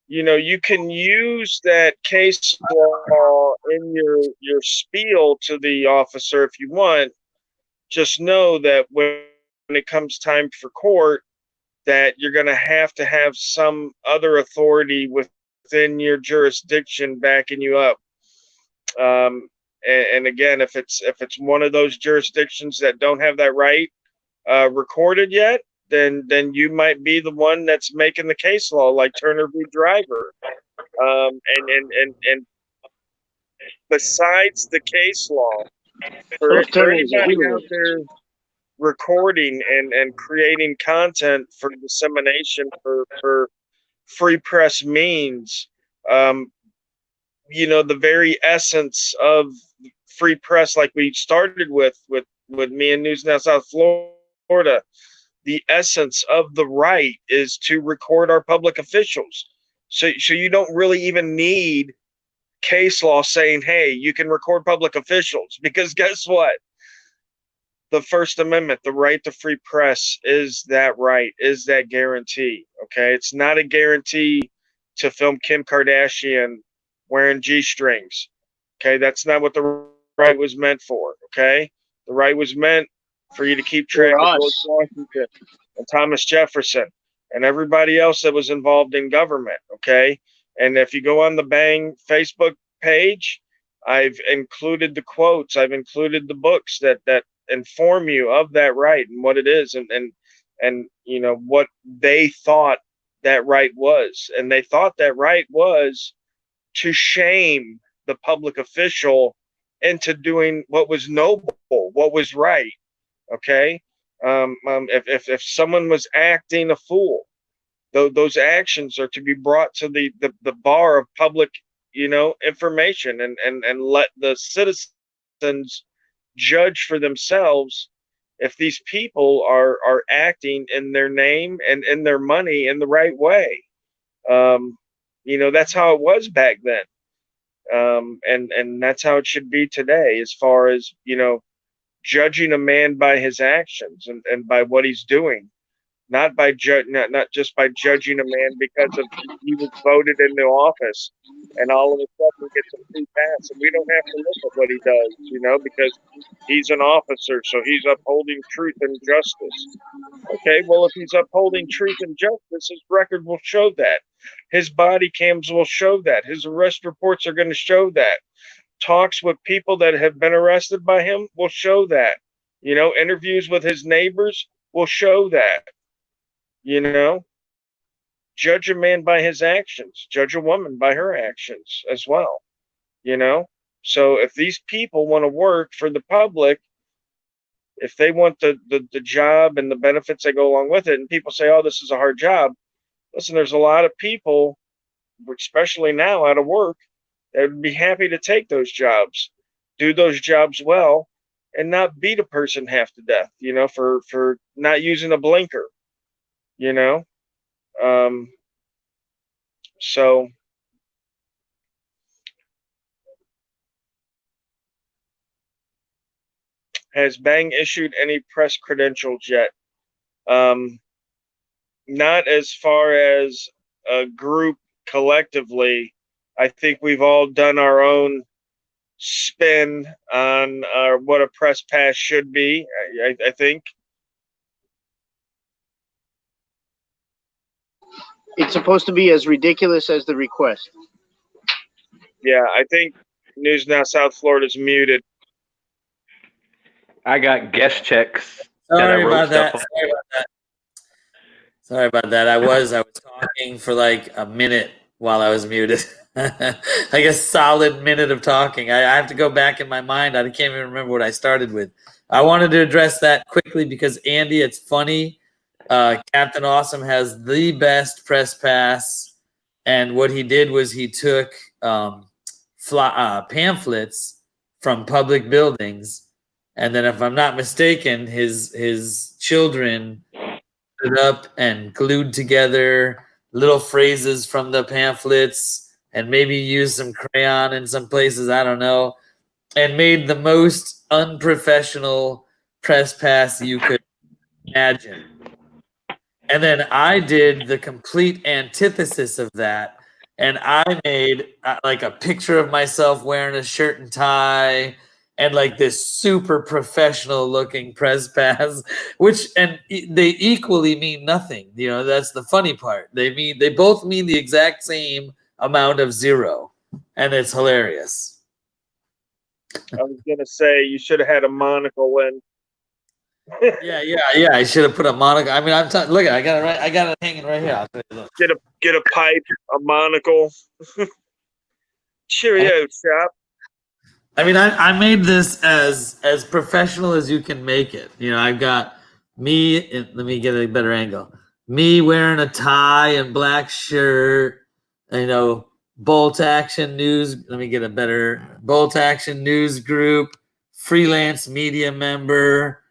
you can use that case law in your spiel to the officer if you want. Just know that when it comes time for court, that you're going to have some other authority within your jurisdiction backing you up. And again, if it's one of those jurisdictions that don't have that right recorded yet, then you might be the one that's making the case law, like Turner v. Driver. And besides the case law, for anybody out there recording and creating content for dissemination for free press means, the very essence of free press, like we started with me and News Now South Florida, the essence of the right is to record our public officials. So you don't really even need case law saying, hey, you can record public officials, because guess what? The First Amendment, the right to free press, is that right, is that guarantee. Okay, it's not a guarantee to film Kim Kardashian wearing G-strings. Okay, that's not what the right was meant for. Okay, the right was meant for you to keep track of George Washington and Thomas Jefferson and everybody else that was involved in government. Okay, and if you go on the Bang Facebook page, I've included the quotes, I've included the books that inform you of that right and what it is, and what they thought that right was. And they thought that right was to shame the public official into doing what was noble, what was right. Okay, if someone was acting a fool, those actions are to be brought to the bar of public information, and let the citizens judge for themselves if these people are acting in their name and in their money in the right way. That's how it was back then. And that's how it should be today, as far as, judging a man by his actions and by what he's doing, not just by judging a man because of he was voted into office and all of a sudden gets a free pass, and we don't have to look at what he does, because he's an officer, so he's upholding truth and justice. Okay, well, if he's upholding truth and justice, his record will show that. His body cams will show that. His arrest reports are going to show that. Talks with people that have been arrested by him will show that. Interviews with his neighbors will show that. Judge a man by his actions, judge a woman by her actions as well. So if these people want to work for the public, if they want the job and the benefits that go along with it, and people say, oh, this is a hard job. Listen, there's a lot of people, especially now, out of work, that would be happy to take those jobs, do those jobs well, and not beat a person half to death, for not using a blinker, so has Bang issued any press credentials yet? Not as far as a group collectively. I think we've all done our own spin on what a press pass should be. I think it's supposed to be as ridiculous as the request. Yeah, I think News Now South Florida's muted. I got guest checks. Sorry about that. Sorry about that. I was talking for like a minute while I was muted. Like a solid minute of talking. I have to go back in my mind. I can't even remember what I started with. I wanted to address that quickly because, Andy, it's funny. Captain Awesome has the best press pass. And what he did was he took pamphlets from public buildings. And then, if I'm not mistaken, his children stood up and glued together little phrases from the pamphlets and maybe used some crayon in some places, I don't know, and made the most unprofessional press pass you could imagine. And then I did the complete antithesis of that. And I made like a picture of myself wearing a shirt and tie and like this super professional looking press pass, which, and they equally mean nothing. You know, that's the funny part. They both mean the exact same amount of zero. And it's hilarious. I was gonna say you should have had a monocle in. Yeah. I should have put a monocle. I mean, look at it. I got it hanging right here. I'll tell you, look. Get a pipe, a monocle. Cheerio, chap. I mean, I made this as professional as you can make it. You know, I've got me. Let me get a better angle. Me wearing a tie and black shirt. You know, Bolt Action News. Let me get a better Bolt Action News Group. Freelance media member.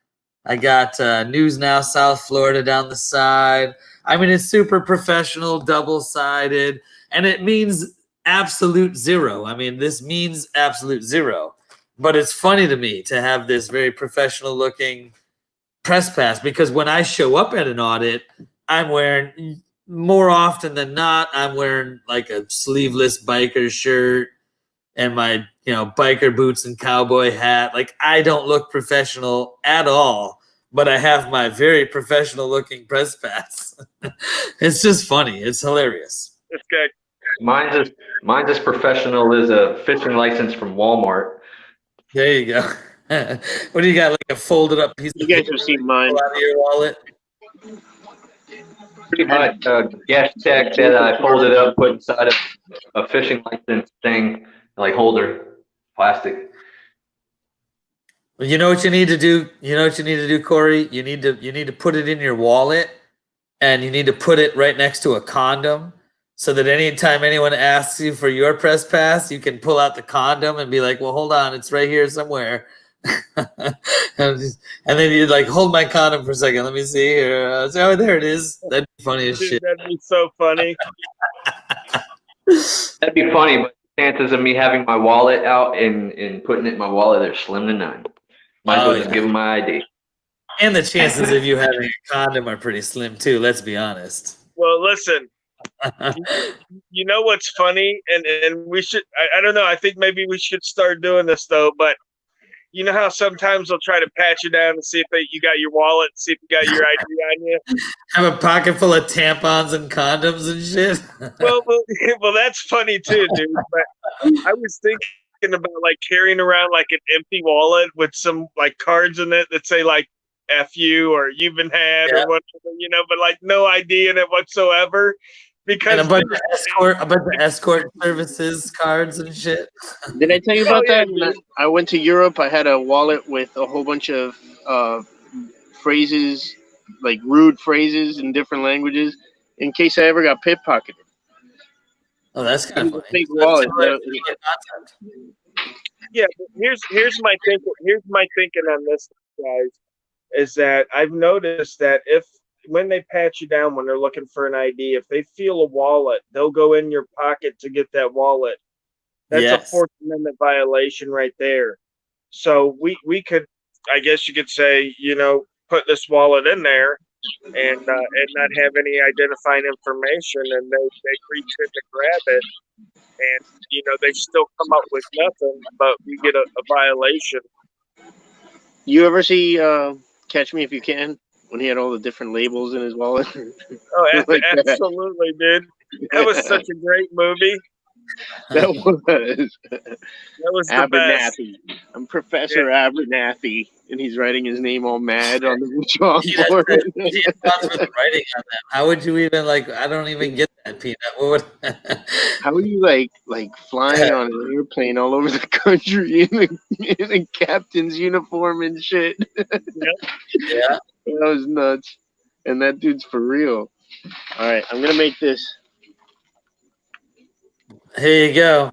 I got News Now South Florida down the side. I mean, it's super professional, double-sided, and it means absolute zero. I mean, this means absolute zero. But it's funny to me to have this very professional-looking press pass because when I show up at an audit, I'm wearing, more often than not, I'm wearing like a sleeveless biker shirt and my, you know, biker boots and cowboy hat. Like, I don't look professional at all, but I have my very professional looking press pass. It's just funny. It's hilarious. This guy. Mine's as professional as a fishing license from Walmart. There you go. What do you got? Like a folded up piece You of guys paper have seen you mine. pull out of your wallet? Pretty much a gas check that I folded up, put inside of a fishing license thing, like holder, plastic. Well, you know what you need to do? You know what you need to do, Corey? You need to put it in your wallet and you need to put it right next to a condom so that anytime anyone asks you for your press pass, you can pull out the condom and be like, well, hold on, it's right here somewhere. And then you like, hold my condom for a second. Let me see here. Oh, there it is. That'd be funny as Dude, shit. that'd be so funny. That'd be funny, but the chances of me having my wallet out and putting it in my wallet are slim to none. Might as well just give them my ID. And the chances of you having a condom are pretty slim too. Let's be honest. Well, listen. You know what's funny, and we should. I don't know. I think maybe we should start doing this though. But you know how sometimes they'll try to pat you down and see if you got your wallet, see if you got your ID on you. Have a pocket full of tampons and condoms and shit. Well, that's funny too, dude. But I was thinking about like carrying around like an empty wallet with some like cards in it that say like "F you" or "You've been had" or whatever, you know, but like no ID in it whatsoever. Because And a bunch of escort services cards and shit. Did I tell you about yeah, that? dude. I went to Europe. I had a wallet with a whole bunch of phrases, like rude phrases in different languages, in case I ever got pickpocketed. Oh, that's kind of It was a funny. fake wallet. Yeah, but here's my thinking. Here's my thinking on this, guys, is that I've noticed that when they pat you down when they're looking for an ID, if they feel a wallet, they'll go in your pocket to get that wallet. That's a Fourth Amendment violation right there. So we could, I guess you could say, you know, put this wallet in there and not have any identifying information, and they reach in to grab it, and you know they still come up with nothing, but we get a violation. You ever see Catch Me If You Can when he had all the different labels in his wallet? Oh, Like that. absolutely, dude. That was such a great movie. That was That was the best. Abernathy. I'm Professor Abernathy, and he's writing his name all mad on the chalkboard. He had thoughts with writing on them. How would you even like? I don't even get that, Peanut. What would? How are you like flying on an airplane all over the country in a captain's uniform and shit? Yeah. That was nuts. And that dude's for real. All right, I'm gonna make this. Here you go.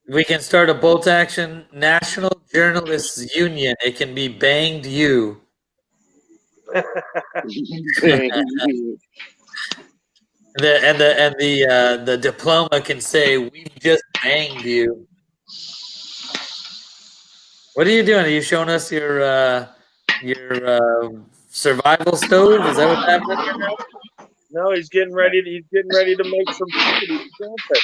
We can start a Bolt Action National Journalists Union. It can be Banged You. The diploma can say we've just banged you. What are you doing? Are you showing us your survival stove? Is that what's happening right now? No, he's getting ready. He's getting ready to make some food. He's camping.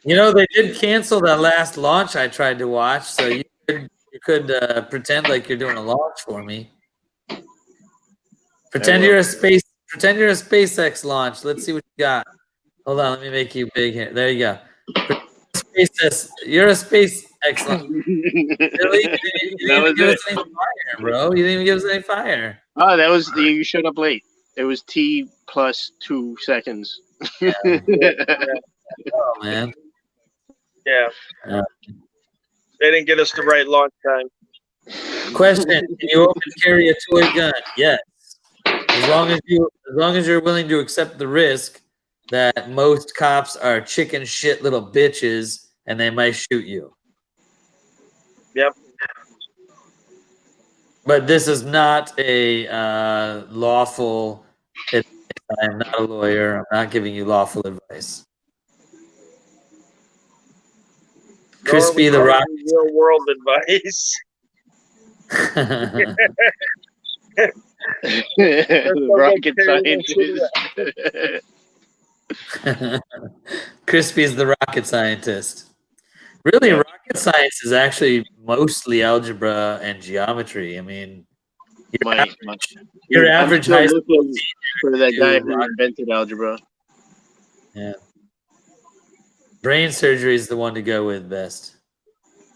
You know, they did cancel that last launch I tried to watch, so you could pretend like you're doing a launch for me. Pretend you're a SpaceX launch. Let's see what you got. Hold on, let me make you big here. There you go. You're a SpaceX launch. Really? You didn't even give us any fire, bro. You didn't even give us any fire. Oh, that was you showed up late. It was T plus 2 seconds. Yeah. Oh man. Yeah. They didn't get us the right launch time. Question: Can you open carry a toy gun? Yes, as long as you're willing to accept the risk that most cops are chicken shit little bitches and they might shoot you. Yep. But this is not a lawful advice. I'm not a lawyer. I'm not giving you lawful advice. Crispy the Rock. Real world advice. The rocket scientist. Crispy's the rocket scientist. Really, rocket science is actually mostly algebra and geometry. I mean, your average high school for that guy who invented algebra. Yeah. Brain surgery is the one to go with best.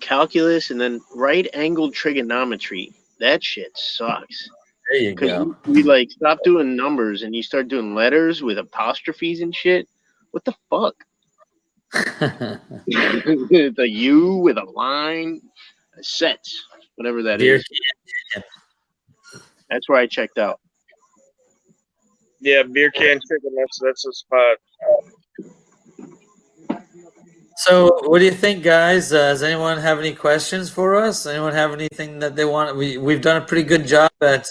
Calculus and then right-angled trigonometry. That shit sucks. There you go. We like stop doing numbers and you start doing letters with apostrophes and shit. What the fuck? The U with a line, a set, whatever that is. That's where I checked out. Yeah, beer can chicken. That's a spot. So, what do you think, guys? Does anyone have any questions for us? Anyone have anything that they want? We've done a pretty good job at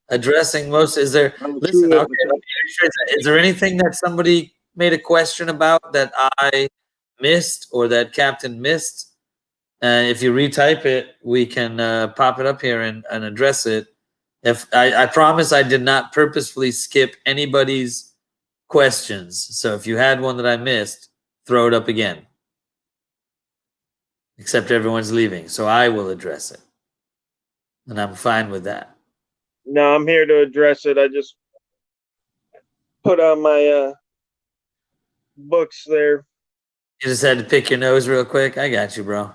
addressing most. Is there? Listen, okay, is there anything that somebody made a question about that I missed or that Captain missed? If you retype it, we can pop it up here and address it. If I promise I did not purposefully skip anybody's questions. So if you had one that I missed, throw it up again. Except everyone's leaving, so I will address it. And I'm fine with that. No, I'm here to address it. I just put on my books there. You just had to pick your nose real quick? I got you, bro.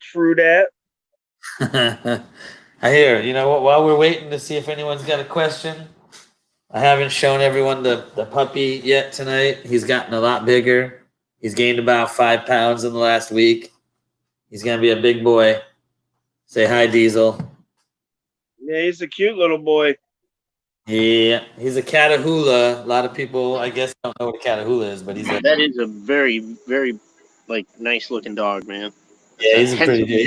True that. I hear. You know what? While we're waiting to see if anyone's got a question, I haven't shown everyone the puppy yet tonight. He's gotten a lot bigger. He's gained about 5 pounds in the last week. He's going to be a big boy. Say hi, Diesel. Yeah, he's a cute little boy. Yeah, he's a Catahoula. A lot of people, I guess, don't know what a Catahoula is, but that is a very, very like nice looking dog, man. Yeah, he's a pretty good.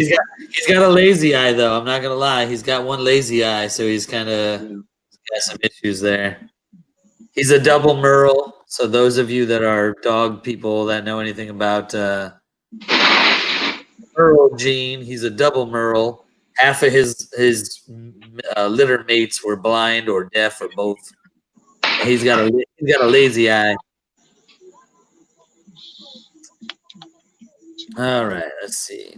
He's got a lazy eye though. I'm not gonna lie. He's got one lazy eye, so he's kind of got some issues there. He's a double Merle. So those of you that are dog people that know anything about Merle gene, he's a double Merle. Half of his litter mates were blind or deaf or both. He's got a lazy eye. All right, let's see.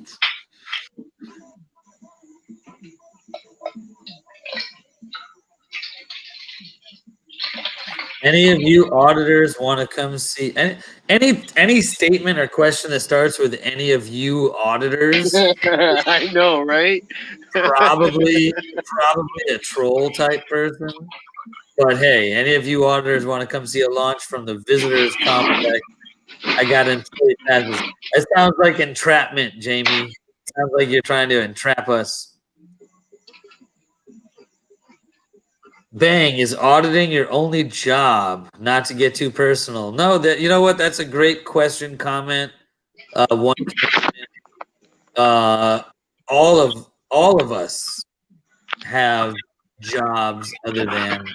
Any of you auditors want to come see any statement or question that starts with any of you auditors? I know, right? Probably a troll type person. But hey, any of you auditors want to come see a launch from the visitors complex? I got employee passes. That sounds like entrapment, Jamie. Sounds like you're trying to entrap us. Bang, is auditing your only job? Not to get too personal. No, that you know what? That's a great question, comment. One all of us have jobs other than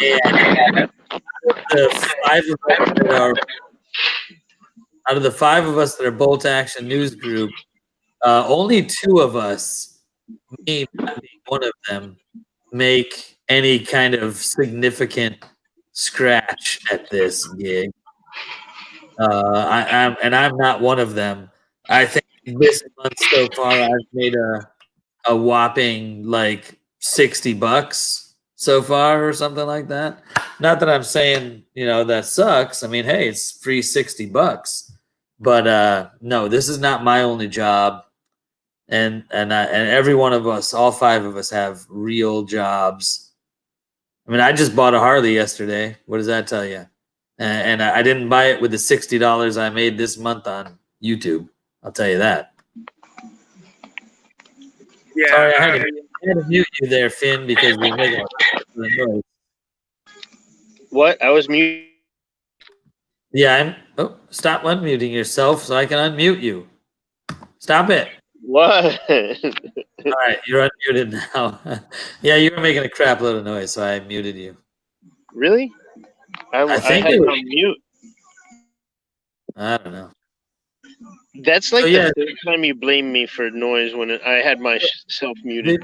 And out of the five of us that are Bolt Action News Group, only two of us, me not being one of them, make any kind of significant scratch at this gig. I'm not one of them. I think this month so far I've made a whopping like $60 so far or something like that. Not that I'm saying, that sucks. I mean, hey, it's free $60. But no, this is not my only job. And every one of us, all five of us have real jobs. I mean, I just bought a Harley yesterday. What does that tell you? And I didn't buy it with the $60 I made this month on YouTube. I'll tell you that. Yeah. Sorry, I had to mute you there, Finn, because you're making a noise. What? I was mute. Yeah, stop unmuting yourself so I can unmute you. Stop it. What? All right, you're unmuted now. Yeah, you were making a crap load of noise, so I muted you. Really? I think had it it was- on mute. I don't know. That's like Oh, yeah. the third time you blame me for noise when I had myself muted.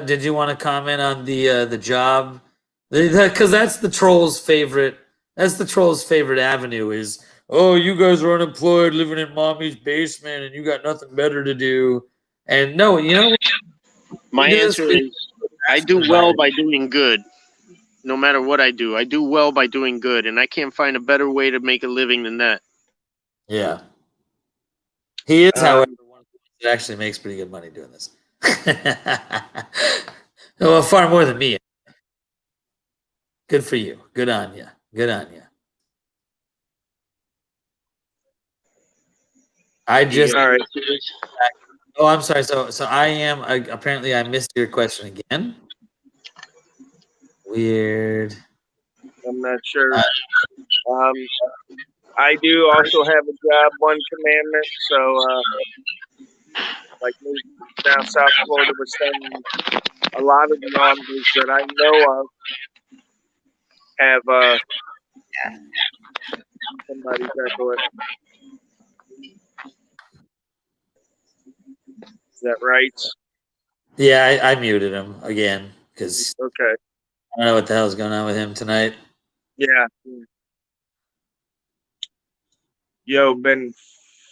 Did you wanna comment on the job? Because that's the troll's favorite. That's the troll's favorite avenue is, oh, you guys are unemployed, living in mommy's basement, and you got nothing better to do. And no, My we do this answer for- is I do well by doing good. No matter what I do well by doing good, and I can't find a better way to make a living than that. Yeah. He is, however, one of the ones that actually makes pretty good money doing this. Well, far more than me. Good for you. Good on you. Good on you. I just. All right. Oh, I'm sorry. So I am. Apparently, I missed your question again. Weird. I'm not sure. I do also have a job, one commandment. So, like me down South Florida was sending a lot of the auditors that I know of have somebody's echoing. Is that right? Yeah, I muted him again because Okay. I don't know what the hell's going on with him tonight. Yeah. Yo, been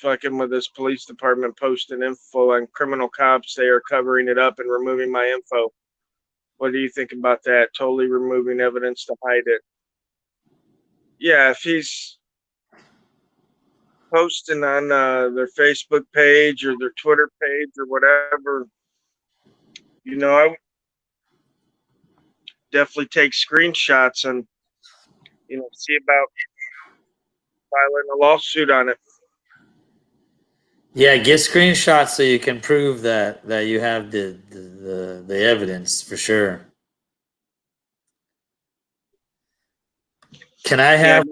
fucking with this police department posting info on criminal cops. They are covering it up and removing my info. What do you think about that? Totally removing evidence to hide it. Yeah, if he's posting on their Facebook page or their Twitter page or whatever, I would definitely take screenshots and, see about filing a lawsuit on it. Yeah, get screenshots so you can prove that you have the evidence for sure. Can I have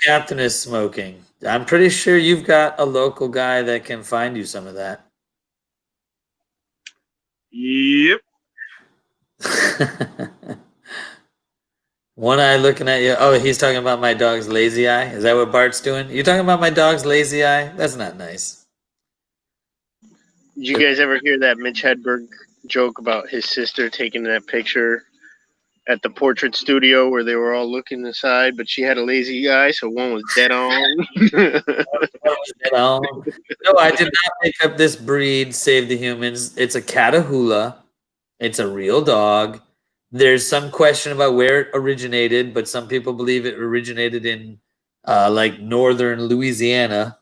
Captain is smoking? I'm pretty sure you've got a local guy that can find you some of that. Yep. One eye looking at you. Oh, he's talking about my dog's lazy eye. Is that what Bart's doing? You talking about my dog's lazy eye? That's not nice. Did you guys ever hear that Mitch Hedberg joke about his sister taking that picture at the portrait studio where they were all looking aside, but she had a lazy eye, so one was dead on? No, I did not make up this breed, Save the Humans. It's a Catahoula. It's a real dog. There's some question about where it originated, but some people believe it originated in like northern Louisiana.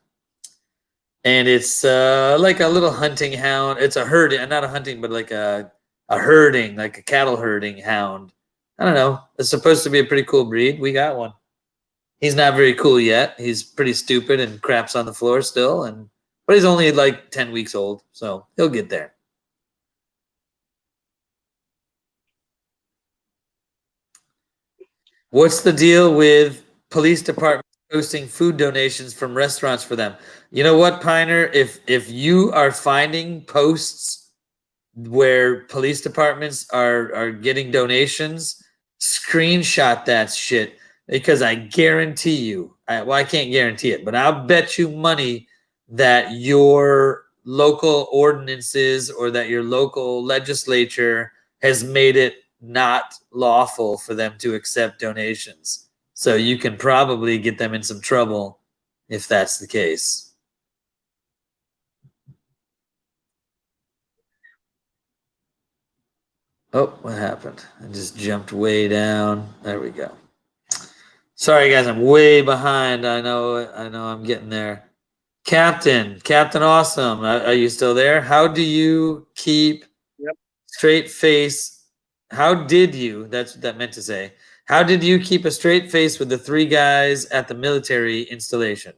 And it's like a little hunting hound. It's a herding, not a hunting, but like a herding, like a cattle herding hound. I don't know. It's supposed to be a pretty cool breed. We got one. He's not very cool yet. He's pretty stupid and craps on the floor still, but he's only like 10 weeks old, so he'll get there. What's the deal with police departments posting food donations from restaurants for them? You know what, Piner? If you are finding posts where police departments are getting donations, screenshot that shit because I guarantee you, well, I can't guarantee it, but I'll bet you money that your local ordinances or that your local legislature has made it not lawful for them to accept donations. So you can probably get them in some trouble if that's the case. Oh, what happened? I just jumped way down. There we go. Sorry guys, I'm way behind. I know I'm getting there. Captain Awesome, are you still there? How do you keep straight face? How did you, that's what that meant to say. How did you keep a straight face with the 3 guys at the military installation?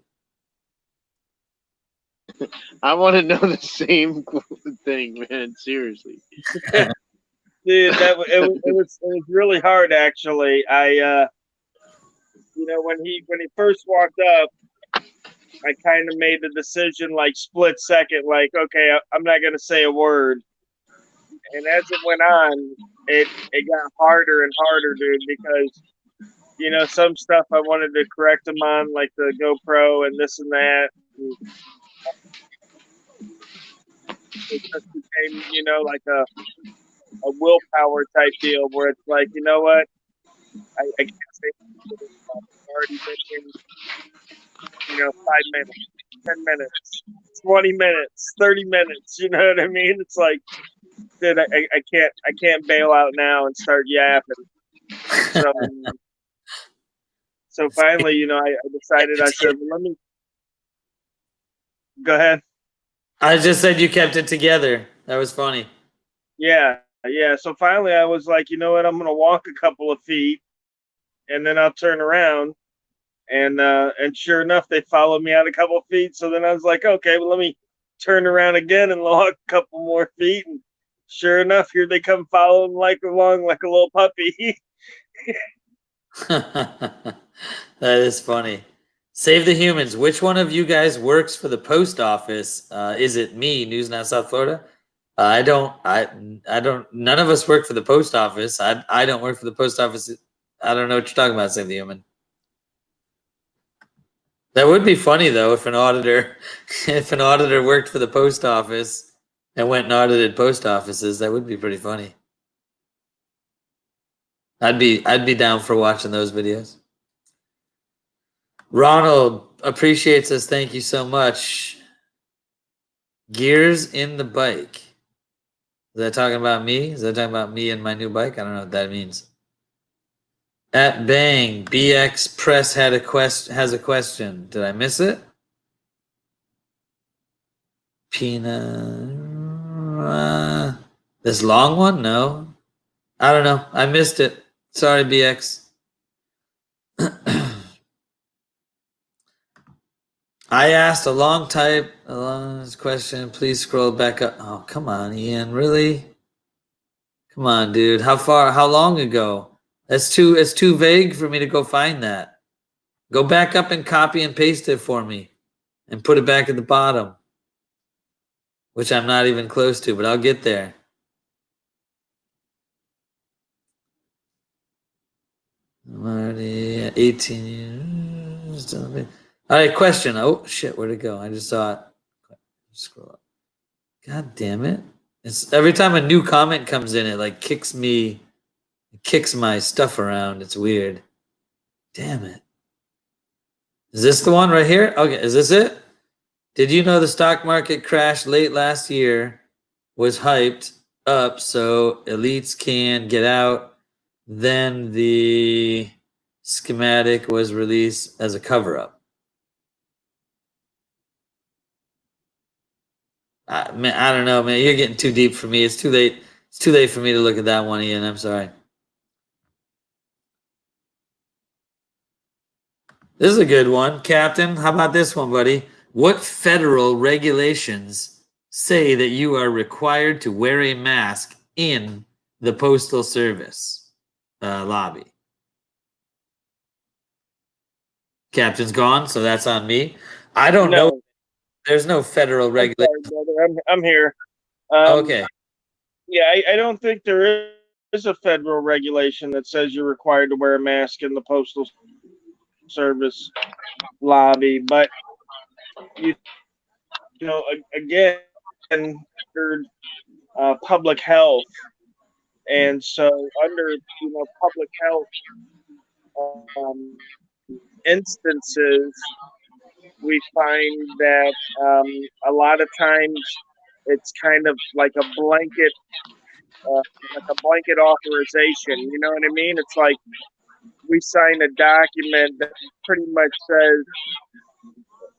I want to know the same thing, man. Seriously. Dude, it was really hard actually. When he first walked up, I kind of made the decision like split second, like, okay, I'm not gonna say a word. And as it went on, it got harder and harder, dude, because some stuff I wanted to correct him on, like the GoPro and this and that. And it just became, like a willpower type deal where it's like, you know what? I can't say anything. I've already been in, 5 minutes, 10 minutes, 20 minutes, 30 minutes. You know what I mean? It's like, dude, I can't bail out now and start yapping. So finally, I decided, I said, well, let me go ahead. I just said you kept it together. That was funny. Yeah. So finally I was like, you know what? I'm going to walk a couple of feet and then I'll turn around. And sure enough, they followed me out a couple of feet. So then I was like, okay, well, let me turn around again and walk a couple more feet. And sure enough, here they come following along like a little puppy. That is funny. Save the Humans. Which one of you guys works for the post office? Is it me, News Now South Florida? I don't. None of us work for the post office. I don't work for the post office. I don't know what you're talking about, Save the Human. That would be funny though if an auditor worked for the post office and went and audited post offices. That would be pretty funny. I'd be down for watching those videos. Ronald appreciates us. Thank you so much. Gears in the bike. Is that talking about me? Is that talking about me and my new bike? I don't know what that means. At Bang, BX Press has a question. Did I miss it? Pina. This long one? No. I don't know. I missed it. Sorry, BX. I asked a long question. Please scroll back up. Oh, come on, Ian. Really? Come on, dude. How long ago? It's too vague for me to go find that. Go back up and copy and paste it for me and put it back at the bottom, which I'm not even close to, but I'll get there. I'm already at 18 years. All right, question. Oh, shit, where'd it go? I just saw it. Scroll up. God damn it. It's every time a new comment comes in, it like kicks my stuff around. It's weird. Damn it. Is this the one right here? Okay, is this it? Did you know the stock market crash late last year was hyped up so elites can get out? Then the schematic was released as a cover-up. Man, I don't know, man. You're getting too deep for me. It's too late. It's too late for me to look at that one, Ian. I'm sorry. This is a good one. Captain, how about this one, buddy? What federal regulations say that you are required to wear a mask in the Postal Service lobby? Captain's gone, so that's on me. I don't know. There's no federal regulation. I'm here. Okay. Yeah, I don't think there is a federal regulation that says you're required to wear a mask in the postal service lobby, but you, you know, again, under public health, and so under public health instances, we find that a lot of times it's kind of like a blanket authorization. You know what I mean? It's like we sign a document that pretty much says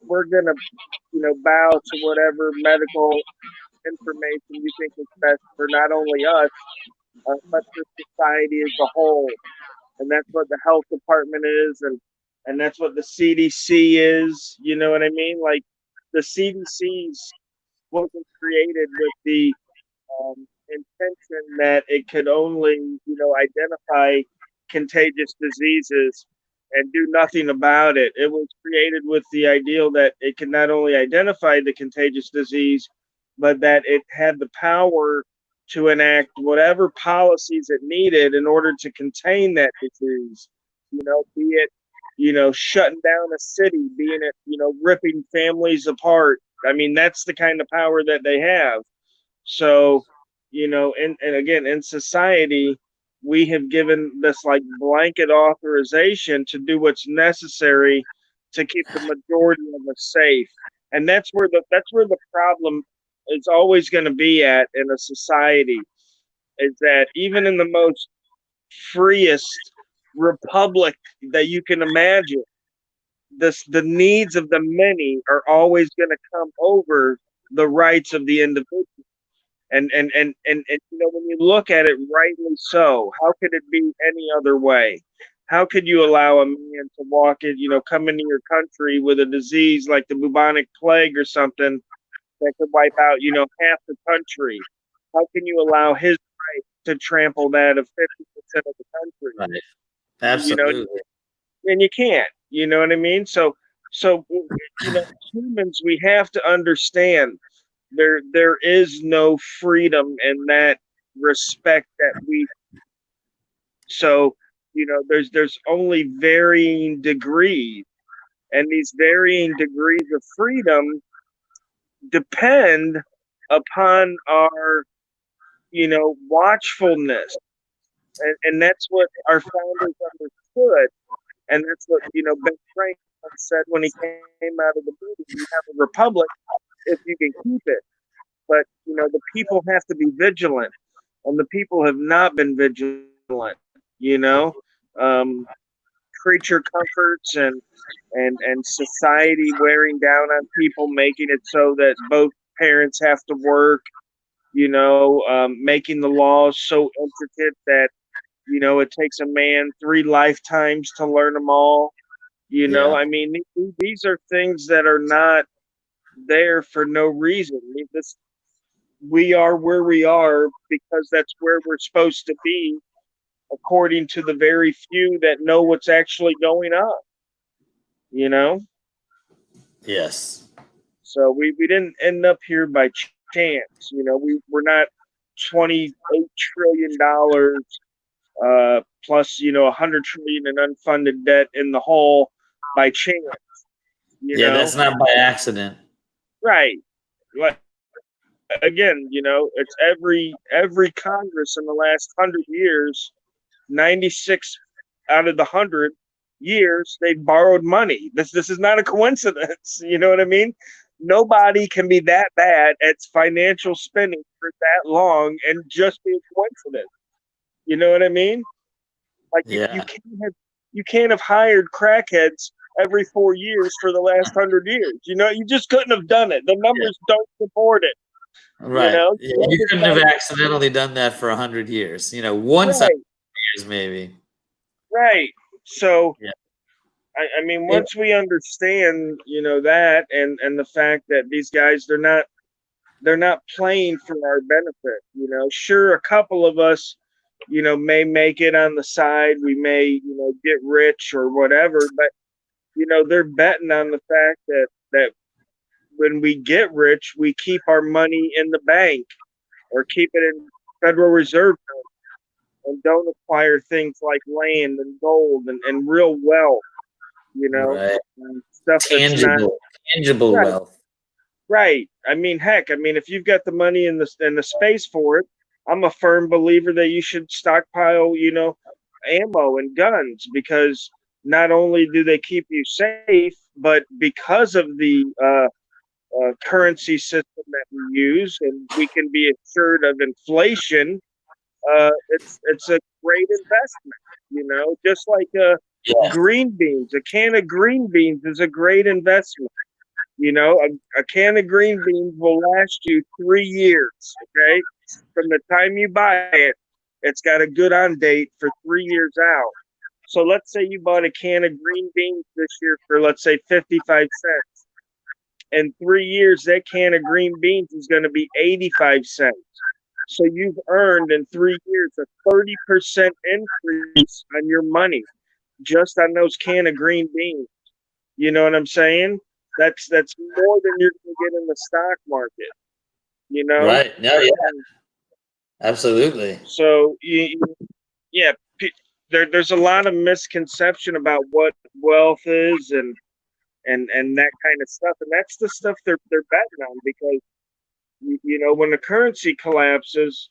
we're gonna, bow to whatever medical information you think is best for not only us, but for society as a whole. And that's what the health department is, and that's what the CDC is. You know what I mean? Like the CDC's wasn't created with the intention that it could only, identify contagious diseases and do nothing about it. It was created with the ideal that it could not only identify the contagious disease, but that it had the power to enact whatever policies it needed in order to contain that disease. Be it, shutting down a city, being it, ripping families apart. I mean, that's the kind of power that they have. So, and again, in society, we have given this like blanket authorization to do what's necessary to keep the majority of us safe. And that's where the problem is always going to be at in a society, is that even in the most freest republic that you can imagine, the needs of the many are always going to come over the rights of the individual. And when you look at it, rightly so, how could it be any other way? How could you allow a man to walk in, come into your country with a disease like the bubonic plague or something that could wipe out, half the country? How can you allow his right to trample that of 50% of the country? Right. Absolutely. And you can't, you know what I mean? So, humans, we have to understand there is no freedom in that respect that we. So, there's only varying degrees, and these varying degrees of freedom depend upon our, watchfulness, and that's what our founders understood, and that's what Ben Franklin said when he came out of the meeting. You have a republic if you can keep it. But the people have to be vigilant, and the people have not been vigilant. You know, um, creature comforts and society wearing down on people, making it so that both parents have to work. Making the laws so intricate that it takes a man 3 lifetimes to learn them all. Yeah. I mean, these are things that are not there for no reason. We are where we are because that's where we're supposed to be, according to the very few that know what's actually going on. Yes. So we didn't end up here by chance. We're not $28 trillion plus 100 trillion in unfunded debt in the hole by chance. Yeah, that's not by accident. Right. Like, again, it's every Congress in the last 100 years, 96 out of the 100 years, they borrowed money. This is not a coincidence. You know what I mean? Nobody can be that bad at financial spending for that long and just be a coincidence. You know what I mean? Like Yeah. you can't have hired crackheads every 4 years for the last 100 years. You just couldn't have done it. The numbers don't support it. Right. Yeah, you couldn't have accidentally done that for 100 years. Once Right. years maybe. Right. So, Yeah. I mean, once we understand, that and the fact that these guys, they're not playing for our benefit. Sure, a couple of us, may make it on the side. We may, get rich or whatever, but they're betting on the fact that when we get rich, we keep our money in the bank or keep it in Federal Reserve. and don't acquire things like land and gold and real wealth, you know, Right. and stuff that's not Tangible right. wealth. Right. I mean, heck, I mean, if you've got the money and the space for it, I'm a firm believer that you should stockpile, you know, ammo and guns, because not only do they keep you safe, but because of the currency system that we use, and we can be assured of inflation. It's a great investment. You know, just like Yeah. green beans. A can of green beans is a great investment. You know, a can of green beans will last you 3 years. Okay, from the time you buy it, it's got a good on date for 3 years out. So let's say you bought a can of green beans this year for, let's say, 55 cents. In 3 years, that can of green beans is going to be 85 cents. So you've earned in 3 years a 30% increase on your money just on those can of green beans. You know what I'm saying? That's more than you're going to get in the stock market. You know? Right. No, yeah, absolutely. So yeah, there's a lot of misconception about what wealth is and that kind of stuff, and that's the stuff they're betting on, because you know, when the currency collapses,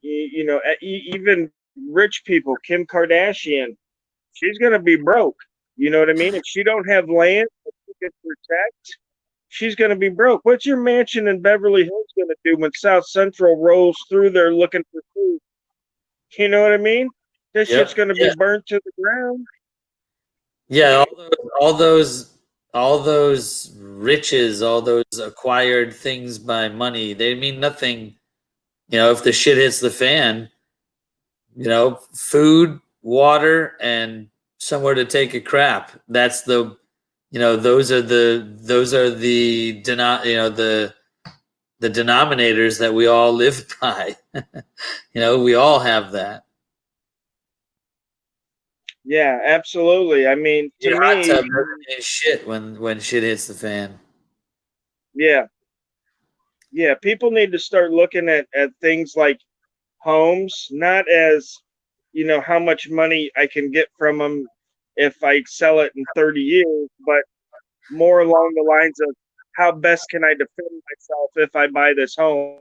you know, even rich people, Kim Kardashian, she's gonna be broke. You know what I mean? If she don't have land that she can protect, she's gonna be broke. What's your mansion in Beverly Hills gonna do when South Central rolls through there looking for food? You know what I mean? This shit's Yep. gonna Yeah. be burnt to the ground. Yeah. All those riches, all those acquired things by money, they mean nothing. You know, if the shit hits the fan, you know, food, water, and somewhere to take a crap. That's the, you know, the denominators that we all live by. You know, we all have that. Yeah, absolutely. I mean, to Your hot tub me, doesn't mean shit when shit hits the fan. yeah, yeah, people need to start looking at things like homes, not as, you know, how much money I can get from them if I sell it in 30 years, but more along the lines of how best can I defend myself if I buy this home?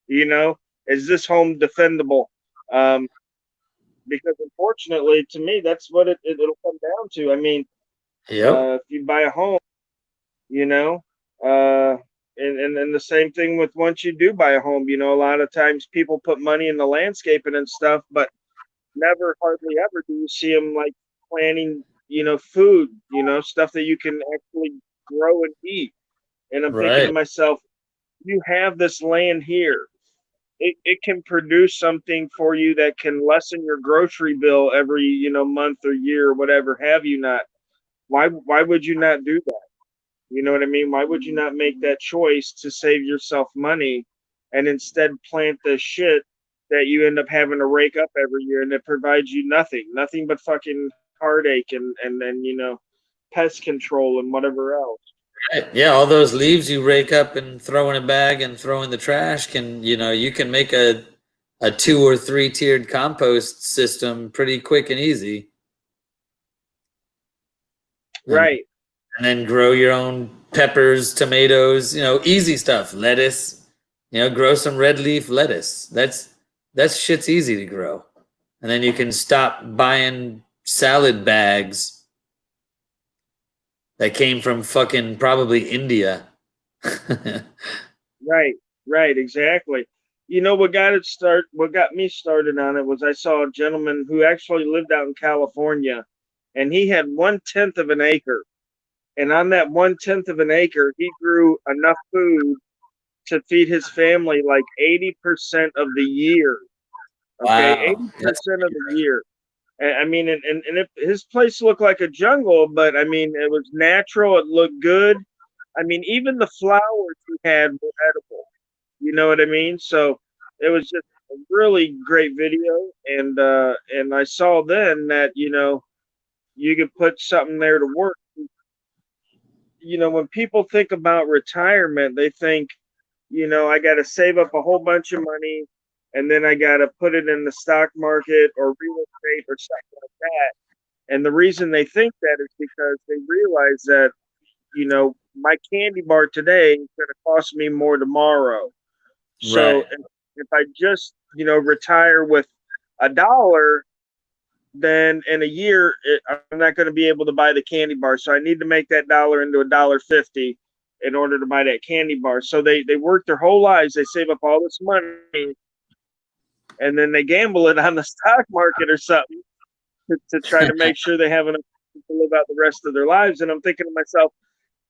You know, is this home defendable? Um, because unfortunately, to me, that's what it'll come down to. I mean, Yep. if you buy a home, you know, uh, and the same thing with once you do buy a home, you know, a lot of times people put money in the landscaping and stuff, but never, hardly ever do you see them like planting, you know, food, you know, stuff that you can actually grow and eat. And I'm thinking to Right. myself, you have this land here. It can produce something for you that can lessen your grocery bill every, you know, month or year or whatever have you not. Why would you not do that? You know what I mean? Why would you not make that choice to save yourself money and instead plant the shit that you end up having to rake up every year and it provides you nothing but fucking heartache and then, you know, pest control and whatever else. Right. Yeah, all those leaves you rake up and throw in a bag and throw in the trash can, you know, you can make a 2 or 3 tiered compost system pretty quick and easy. And Right. and then grow your own peppers, tomatoes, you know, easy stuff, lettuce, you know, grow some red leaf lettuce. That's shit's easy to grow. And then you can stop buying salad bags that came from fucking probably India. Right. Right. Exactly. You know what got me started on it was I saw a gentleman who actually lived out in California, and he had 1/10 of an acre. And on that 1/10 of an acre, he grew enough food to feed his family like 80% of the year. Okay, Wow. That's 80% of the year. I mean, and his place looked like a jungle, but I mean, it was natural. It looked good. I mean, even the flowers he had were edible. You know what I mean? So it was just a really great video, and I saw then that, you know, you could put something there to work. You know, when people think about retirement, they think, you know, I got to save up a whole bunch of money and then I got to put it in the stock market or real estate or something like that. And the reason they think that is because they realize that, you know, my candy bar today is going to cost me more tomorrow. So Right. if I just, you know, retire with $1, then in a year I'm not going to be able to buy the candy bar. So I need to make that dollar into $1.50 in order to buy that candy bar. So they work their whole lives. They save up all this money, and then they gamble it on the stock market or something to try to make sure they have enough to live out the rest of their lives. And I'm thinking to myself,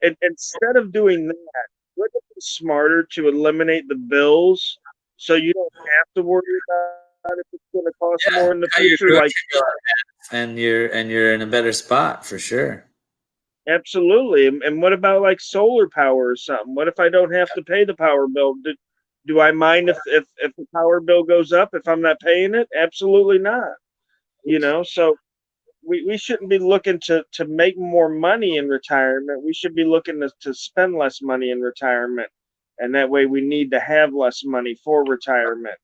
instead of doing that, wouldn't it be smarter to eliminate the bills so you don't have to worry about if it's going to cost more in the Cut your future? grocery Like, bill in half, and you're in a better spot for sure. absolutely. And what about like solar power or something? What if I don't have to pay the power bill? Do I mind if the power bill goes up if I'm not paying it? Absolutely not. You know, so we shouldn't be looking to make more money in retirement. We should be looking to spend less money in retirement. And that way we need to have less money for retirement.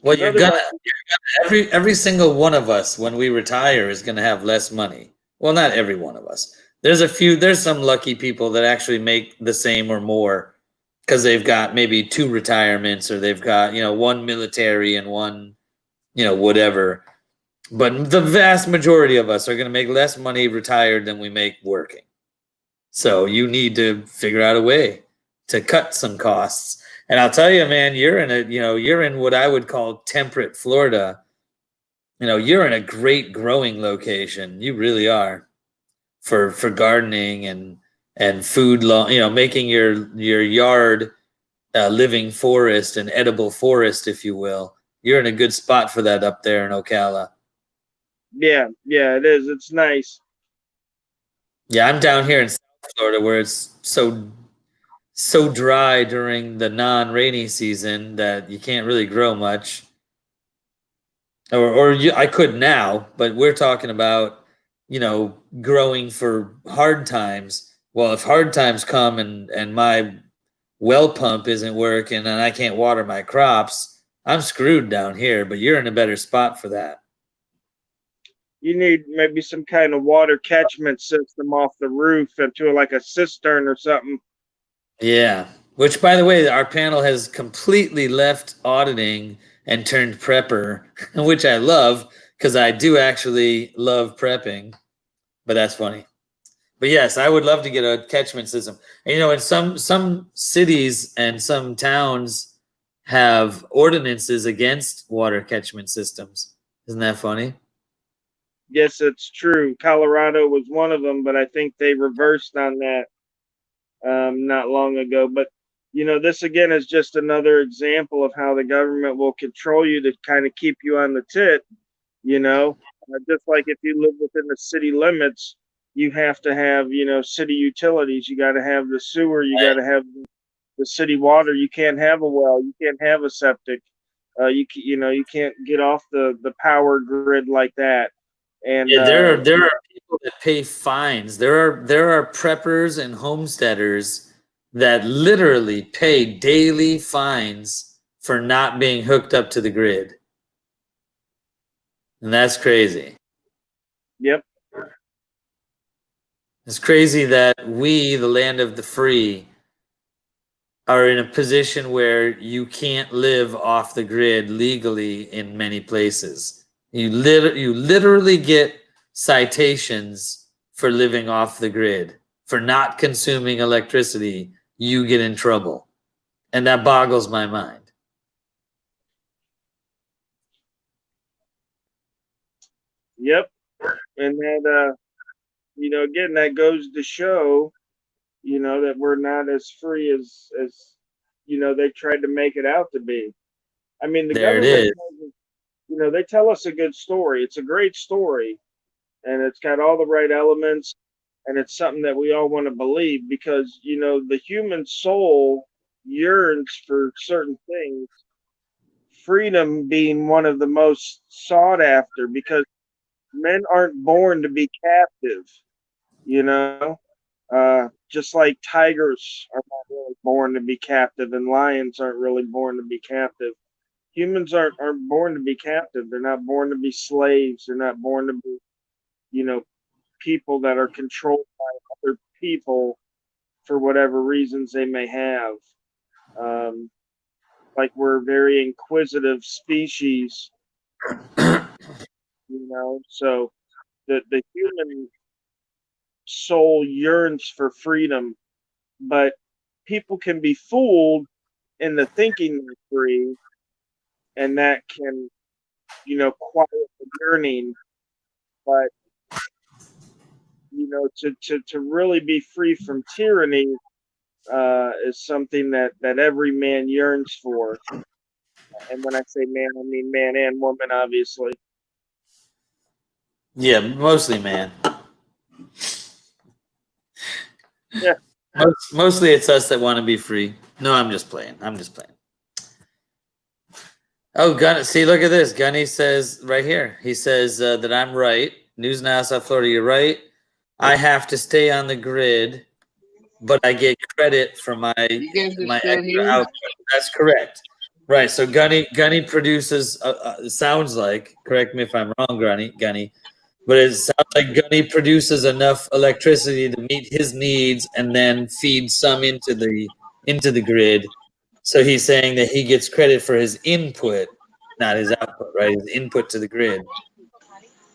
Well, Because otherwise, every single one of us when we retire is gonna have less money. Well, not every one of us. There's some lucky people that actually make the same or more because they've got maybe two retirements or they've got, one military and one, whatever. But the vast majority of us are going to make less money retired than we make working. So you need to figure out a way to cut some costs. And I'll tell you, man, you're in what I would call temperate Florida. You're in a great growing location. You really are for gardening and food, making your yard a living forest, an edible forest, if you will. You're in a good spot for that up there in Ocala. yeah, it is. It's nice. Yeah, I'm down here in South Florida where it's so dry during the non-rainy season that you can't really grow much. I could now, but we're talking about, growing for hard times. Well, if hard times come and my well pump isn't working and I can't water my crops, I'm screwed down here, but you're in a better spot for that. You need maybe some kind of water catchment system off the roof into like a cistern or something. Yeah. Which, by the way, our panel has completely left auditing and turned prepper, which I love because I do actually love prepping, but that's funny. But yes, I would love to get a catchment system. And, in some cities and some towns have ordinances against water catchment systems. Isn't that funny? Yes, it's true. Colorado was one of them, but I think they reversed on that not long ago. But this again is just another example of how the government will control you to kind of keep you on the tit. Just like if you live within the city limits, you have to have city utilities. You got to have the sewer. You got to have the city water. You can't have a well. You can't have a septic. You can't get off the power grid like that. And Yeah, there are people that pay fines. There are preppers and homesteaders that literally pay daily fines for not being hooked up to the grid. And that's crazy. yep, It's crazy that we, the land of the free, are in a position where you can't live off the grid legally in many places. You literally get citations for living off the grid, for not consuming electricity. You get in trouble, and that boggles my mind. yep. And that again, that goes to show that we're not as free as they tried to make it out to be. I mean, the There it government, is. they tell us a good story. It's a great story, and it's got all the right elements, and it's something that we all want to believe because the human soul yearns for certain things. Freedom being one of the most sought after because men aren't born to be captive. You know, just like tigers are not really born to be captive, and lions aren't really born to be captive. humans aren't born to be captive. They're not born to be slaves. They're not born to be, people that are controlled by other people for whatever reasons they may have. Like we're a very inquisitive species, so the human soul yearns for freedom, but people can be fooled into thinking they're free, and that can, quiet the yearning. But to really be free from tyranny is something that every man yearns for. And when I say man, I mean man and woman, obviously. Yeah, mostly man. Yeah. Mostly it's us that want to be free. No, I'm just playing. Oh, Gunny, see, look at this. Gunny says right here. He says that I'm right. News Now, South Florida, you're right. I have to stay on the grid, but I get credit for my extra output. That's correct. Right. So Gunny produces. Sounds like. Correct me if I'm wrong, Gunny. But it sounds like Gunny produces enough electricity to meet his needs, and then feeds some into the grid. So he's saying that he gets credit for his input, not his output, right? His input to the grid,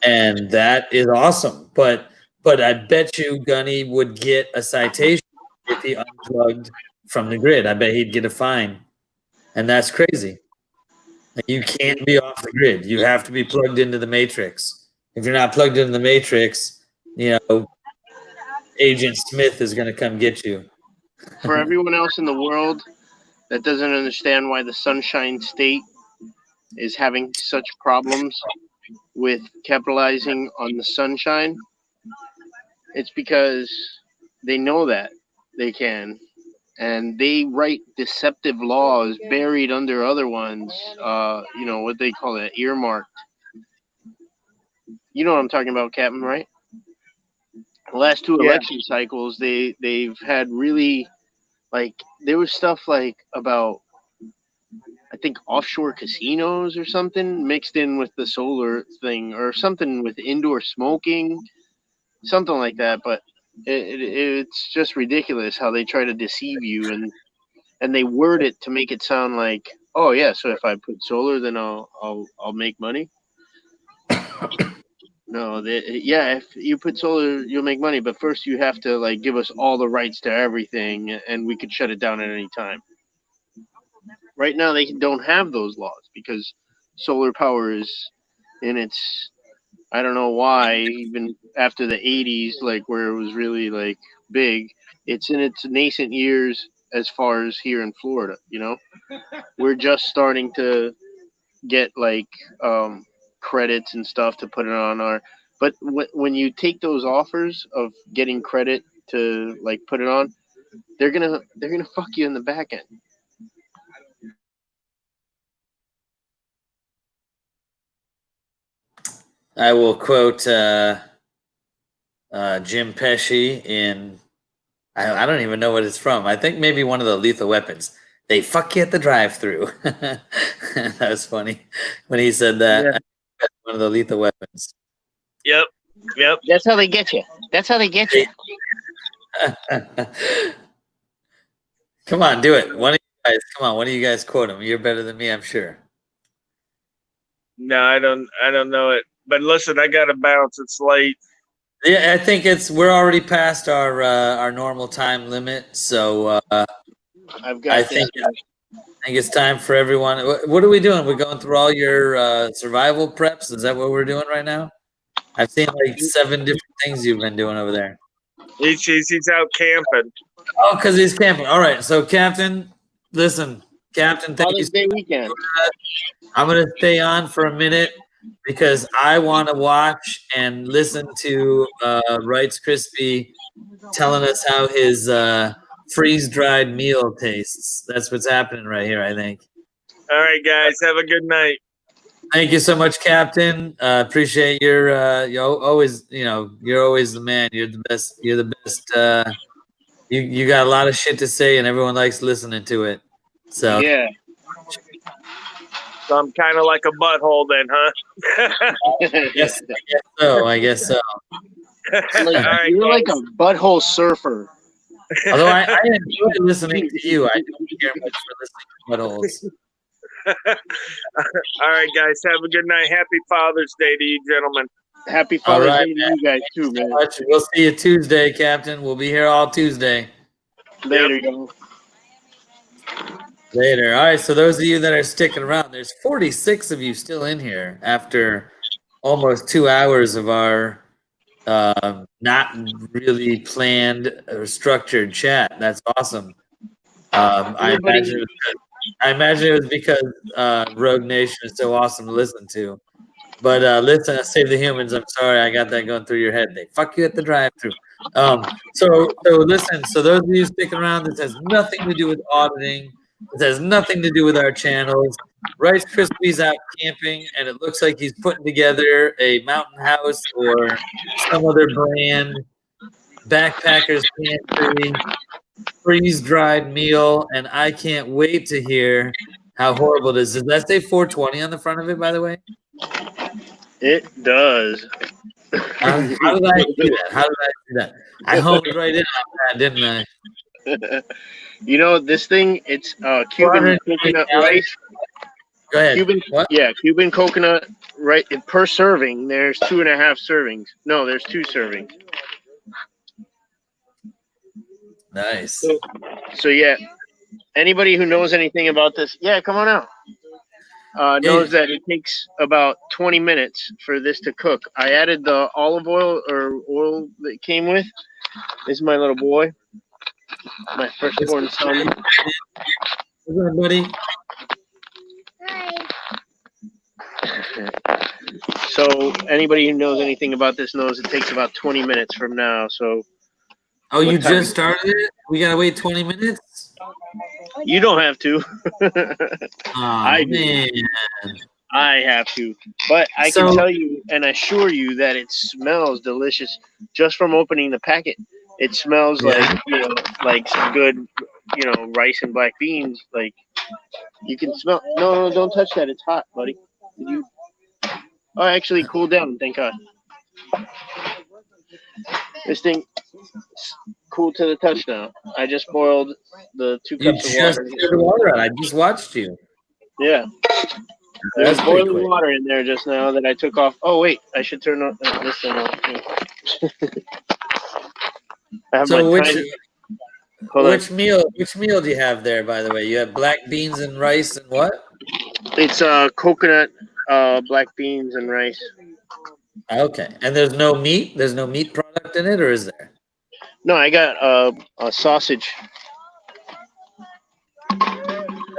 and that is awesome. But I bet you Gunny would get a citation if he unplugged from the grid. I bet he'd get a fine, and that's crazy. You can't be off the grid. You have to be plugged into the matrix. If you're not plugged into the matrix, Agent Smith is going to come get you. For everyone else in the world that doesn't understand why the Sunshine State is having such problems with capitalizing on the sunshine, it's because they know that they can. And they write deceptive laws buried under other ones, what they call it, earmarked. You know what I'm talking about, Captain, right? The last two election cycles, they've had really, there was stuff about, I think, offshore casinos or something mixed in with the solar thing, or something with indoor smoking, something like that. But it's just ridiculous how they try to deceive you, and they word it to make it sound like, oh yeah, so if I put solar, then I'll make money. No, if you put solar, you'll make money, but first you have to give us all the rights to everything, and we could shut it down at any time. Right now, they don't have those laws because solar power is in its, I don't know why, even after the 80s, where it was really big, it's in its nascent years as far as here in Florida. We're just starting to get credits and stuff to put it on our. But when you take those offers of getting credit to put it on, they're gonna fuck you in the back end. I will quote Jim Pesci in, I don't even know what it's from. I think maybe one of the Lethal Weapons. They fuck you at the drive-through. That was funny when he said that. Yeah. One of the Lethal Weapons. Yep. That's how they get you. Come on, do it. One of you guys quote him. You're better than me, I'm sure. No, I don't know it. But listen, I got to bounce. It's late. Yeah, I think we're already past our normal time limit, so I think it's time for everyone. What are we doing? We're going through all your survival preps. Is that what we're doing right now? I've seen 7 different things you've been doing over there. He's out camping. Oh, because he's camping. All right, so Captain, listen, Captain, thank you. Father's Day weekend. I'm gonna stay on for a minute because I want to watch and listen to Wright's Crispy telling us how his freeze-dried meal tastes. That's what's happening right here, I think. All right, guys, have a good night. Thank you so much, Captain. Appreciate your you always, you're always the man. You're the best. You're the best. You got a lot of shit to say, and everyone likes listening to it. So yeah. So I'm kind of like a butthole then, huh? Yes, I guess so. I guess so. All right, You're like a guys. butthole surfer. Although I enjoy listening to you, I don't care much for listening to buttholes. All right, guys. Have a good night. Happy Father's Day to you, gentlemen. Happy All Father's right, Day to man. you guys too, man. We'll see you Tuesday, Captain. We'll be here all Tuesday. Later, y'all. Later. All right. So those of you that are sticking around, there's 46 of you still in here after almost 2 hours of our not really planned or structured chat. That's awesome. I imagine it was because Rogue Nation is so awesome to listen to. But listen, Save the Humans. I'm sorry, I got that going through your head. They fuck you at the drive-thru. So listen. So those of you sticking around, this has nothing to do with auditing. This has nothing to do with our channels. Rice Krispies out camping, and it looks like he's putting together a mountain house or some other brand backpackers pantry freeze-dried meal, and I can't wait to hear how horrible it is. Does that say 420 on the front of it, by the way? It does. How did I do that? How did I do that? I honed right in on that, didn't I? You know, this thing, it's Cuban coconut rice. Go ahead. Cuban coconut rice per serving. There's 2.5 servings. No, there's 2 servings. Nice. So yeah, anybody who knows anything about this, come on out. Knows that it takes about 20 minutes for this to cook. I added the olive oil or oil that it came with. This is my little boy, my firstborn son. What's up, buddy? So anybody who knows anything about this knows it takes about 20 minutes from now. So. Oh, you just started it? We gotta wait 20 minutes? You don't have to. I do. I have to. But I can tell you and assure you that it smells delicious just from opening the packet. It smells like, like some good, rice and black beans. Like, you can smell. No, don't touch that. It's hot, buddy. Oh, actually cooled down, thank God. This thing cool to the touch now. I just boiled the 2 cups of water. You just poured the water on. I just watched you. Yeah. There's boiling water in there just now that I took off. Oh, wait. I should turn on this thing off. So which meal do you have there, by the way? You have black beans and rice and what? It's coconut, black beans and rice. Okay. And there's no meat? There's no meat product in it, or is there? No, I got a sausage.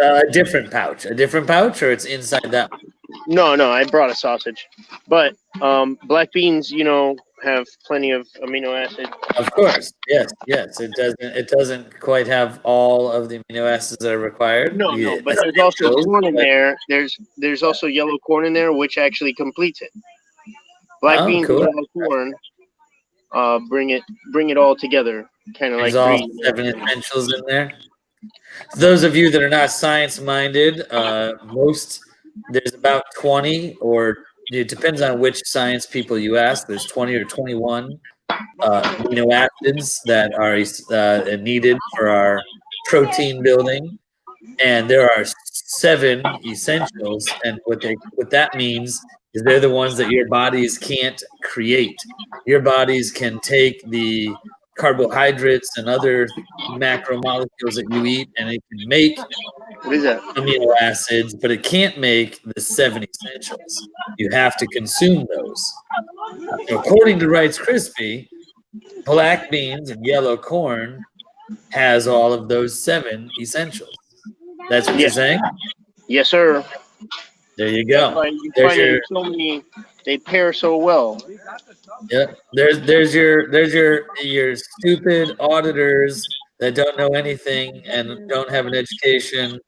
A different pouch, or it's inside that one? No, I brought a sausage. But black beans, have plenty of amino acid. Of course, yes. It doesn't quite have all of the amino acids that are required. No, but there's also corn in there. There's also yellow corn in there, which actually completes it. Black beans and yellow corn bring it all together, kind of like all 7 essentials in there. For those of you that are not science minded, there's about 20, or it depends on which science people you ask. There's 20 or 21 amino acids that are needed for our protein building, and there are 7 essentials. And what that means is they're the ones that your bodies can't create. Your bodies can take the carbohydrates and other macromolecules that you eat, and it can make amino acids, but it can't make the 7 essentials. You have to consume those. So according to Rice Krispie, black beans and yellow corn has all of those 7 essentials. That's what you're saying? Yes, sir. There you go. They pair so well. Yep. There's your stupid auditors that don't know anything and don't have an education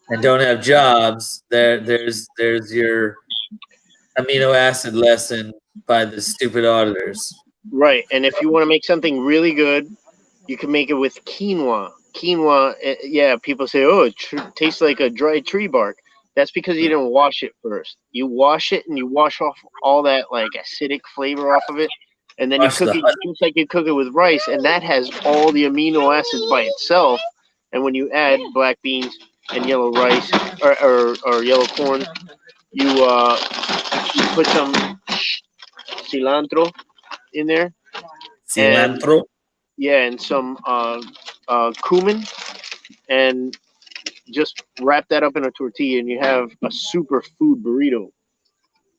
and don't have jobs. There's your amino acid lesson by the stupid auditors. Right. And if you want to make something really good, you can make it with quinoa. Quinoa, people say, oh, it tastes like a dry tree bark. That's because you didn't wash it first. You wash it and you wash off all that like acidic flavor off of it, and then you Wash cook the it just like you cook it with rice, and that has all the amino acids by itself. And when you add black beans and yellow rice or yellow corn, you put some cilantro in there, and cilantro. yeah, and some cumin, and just wrap that up in a tortilla, and you have a super food burrito.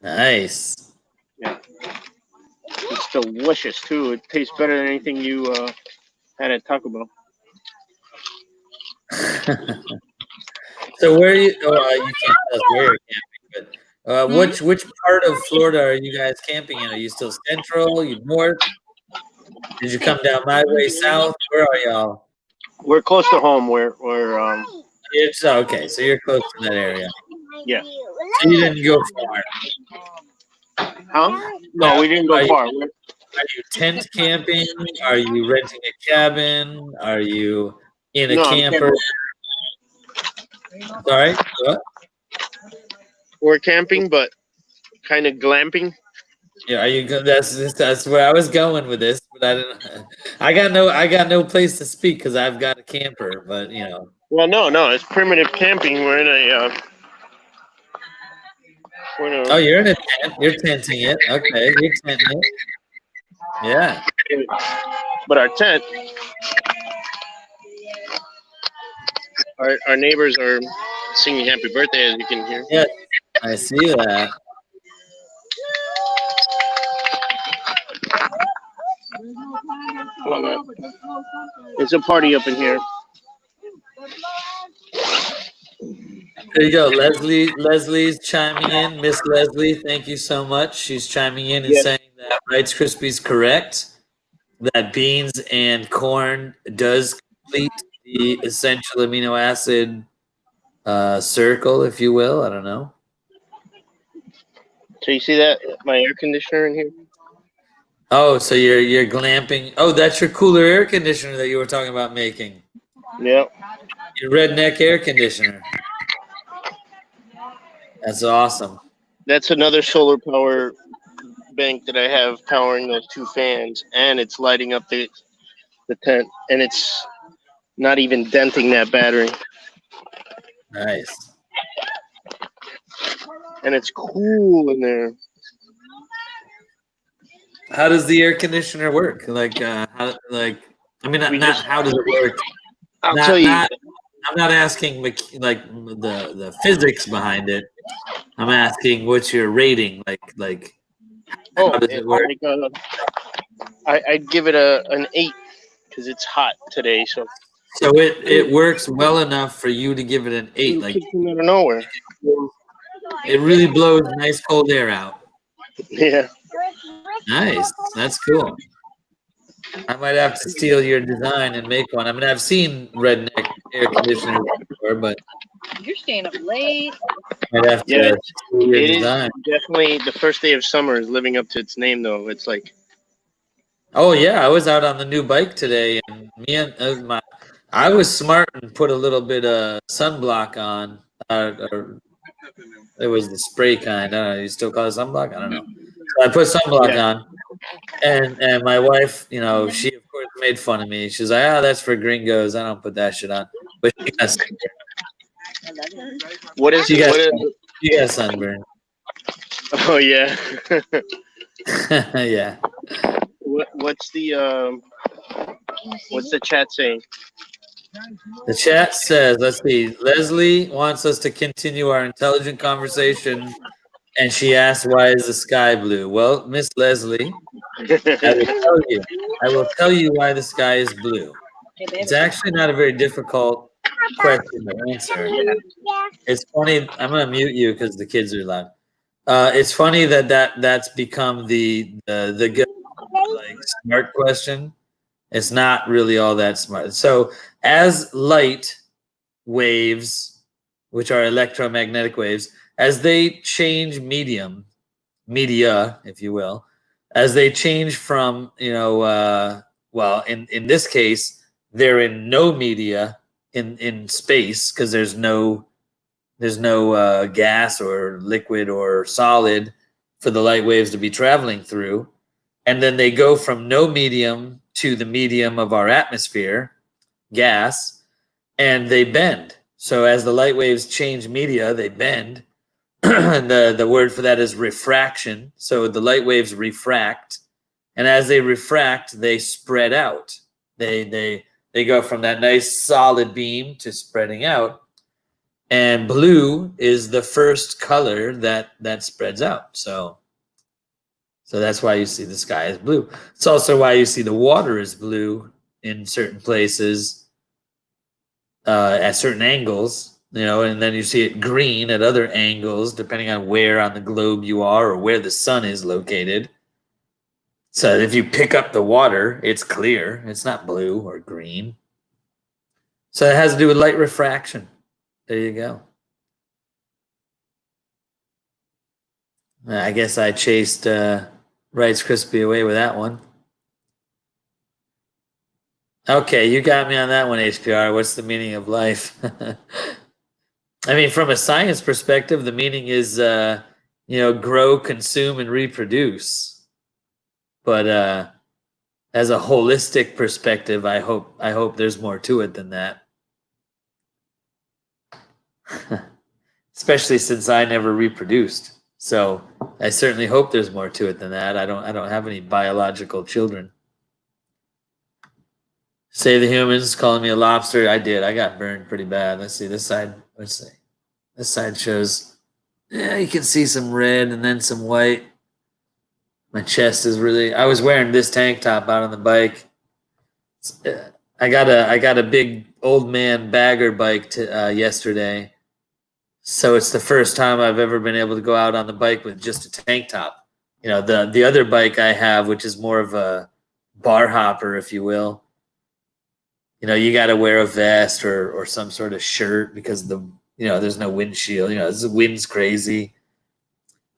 Nice. Yeah, it's delicious too. It tastes better than anything you had at Taco Bell. So where are you? Oh, you can't tell us where you're camping, but which part of Florida are you guys camping in? Are you still central? You north? Did you come down my way south? Where are y'all? We're close to home. We're It's okay. So you're close to that area. yeah. So you didn't go far. Huh? No, we didn't go far. Are you tent camping? Are you renting a cabin? Are you in a No, I'm camper? Sorry, what? We're camping, but kind of glamping. Yeah, are you? That's where I was going with this, but I didn't. I got no place to speak because I've got a camper. But you know. Well, no, it's primitive camping. We're in a. Oh, you're in a tent. You're tenting it. Okay, you're tenting it. Yeah. But our tent, our neighbors are singing happy birthday, as you can hear. Yeah, I see that. It's a party up in here. There you go. Leslie's chiming in. Miss Leslie, thank you so much. She's chiming in and saying that Rice Krispies correct. That beans and corn does complete the essential amino acid circle, if you will. I don't know. So you see that my air conditioner in here? Oh, so you're glamping. Oh, that's your cooler air conditioner that you were talking about making. Yep. Your redneck air conditioner. That's awesome. That's another solar power bank that I have powering those two fans, and it's lighting up the tent, and it's not even denting that battery. Nice. And it's cool in there. How does the air conditioner work? Like, how does it work? I'll tell you. I'm not asking like the physics behind it. I'm asking what's your rating? Like. How does it work? I'd give it an 8 because it's hot today. So it works well enough for you to give it an 8. Like out of nowhere. It really blows nice cold air out. Yeah. Nice. That's cool. I might have to steal your design and make one. I mean, I've seen redneck air conditioners before, but you're staying up late. I'd have to steal your design. Definitely the first day of summer is living up to its name, though. It's like. Oh yeah, I was out on the new bike today, and I was smart and put a little bit of sunblock on. Or it was the spray kind. I don't know. You still call it sunblock? I don't know. So I put sunblock on, and my wife, she of course made fun of me. She's like, "Oh, that's for gringos. I don't put that shit on." But she got sunburn. She got sunburn. Oh yeah. Yeah. What's the chat saying? The chat says, let's see, Leslie wants us to continue our intelligent conversation, and she asks, why is the sky blue? Well, Miss Leslie, I will tell you why the sky is blue. It's actually not a very difficult question to answer. It's funny. I'm going to mute you because the kids are loud. It's funny that's become the good, smart question. It's not really all that smart. So as light waves, which are electromagnetic waves, as they change media, if you will, as they change from, in this case, they're in no media in space because there's no There's no gas or liquid or solid for the light waves to be traveling through. And then they go from no medium to the medium of our atmosphere, gas, and they bend. So as the light waves change media, they bend. And the word for that is refraction. So the light waves refract, and as they refract, they spread out. They go from that nice solid beam to spreading out. And blue is the first color that spreads out. So that's why you see the sky is blue. It's also why you see the water is blue in certain places at certain angles, and then you see it green at other angles, depending on where on the globe you are or where the sun is located. So if you pick up the water, it's clear. It's not blue or green. So it has to do with light refraction. There you go. I guess I chased Rice Krispie away with that one. Okay, you got me on that one, HPR. What's the meaning of life? I mean, from a science perspective, the meaning is, grow, consume, and reproduce. But as a holistic perspective, I hope there's more to it than that. Especially since I never reproduced. So I certainly hope there's more to it than that. I don't have any biological children. Save the Humans calling me a lobster. I did. I got burned pretty bad. Let's see this side. Let's see. This side shows. Yeah, you can see some red and then some white. My chest is really. I was wearing this tank top out on the bike. I got a big old man bagger bike yesterday. So it's the first time I've ever been able to go out on the bike with just a tank top. The other bike I have, which is more of a bar hopper, if you will. You got to wear a vest or some sort of shirt because there's no windshield. The wind's crazy.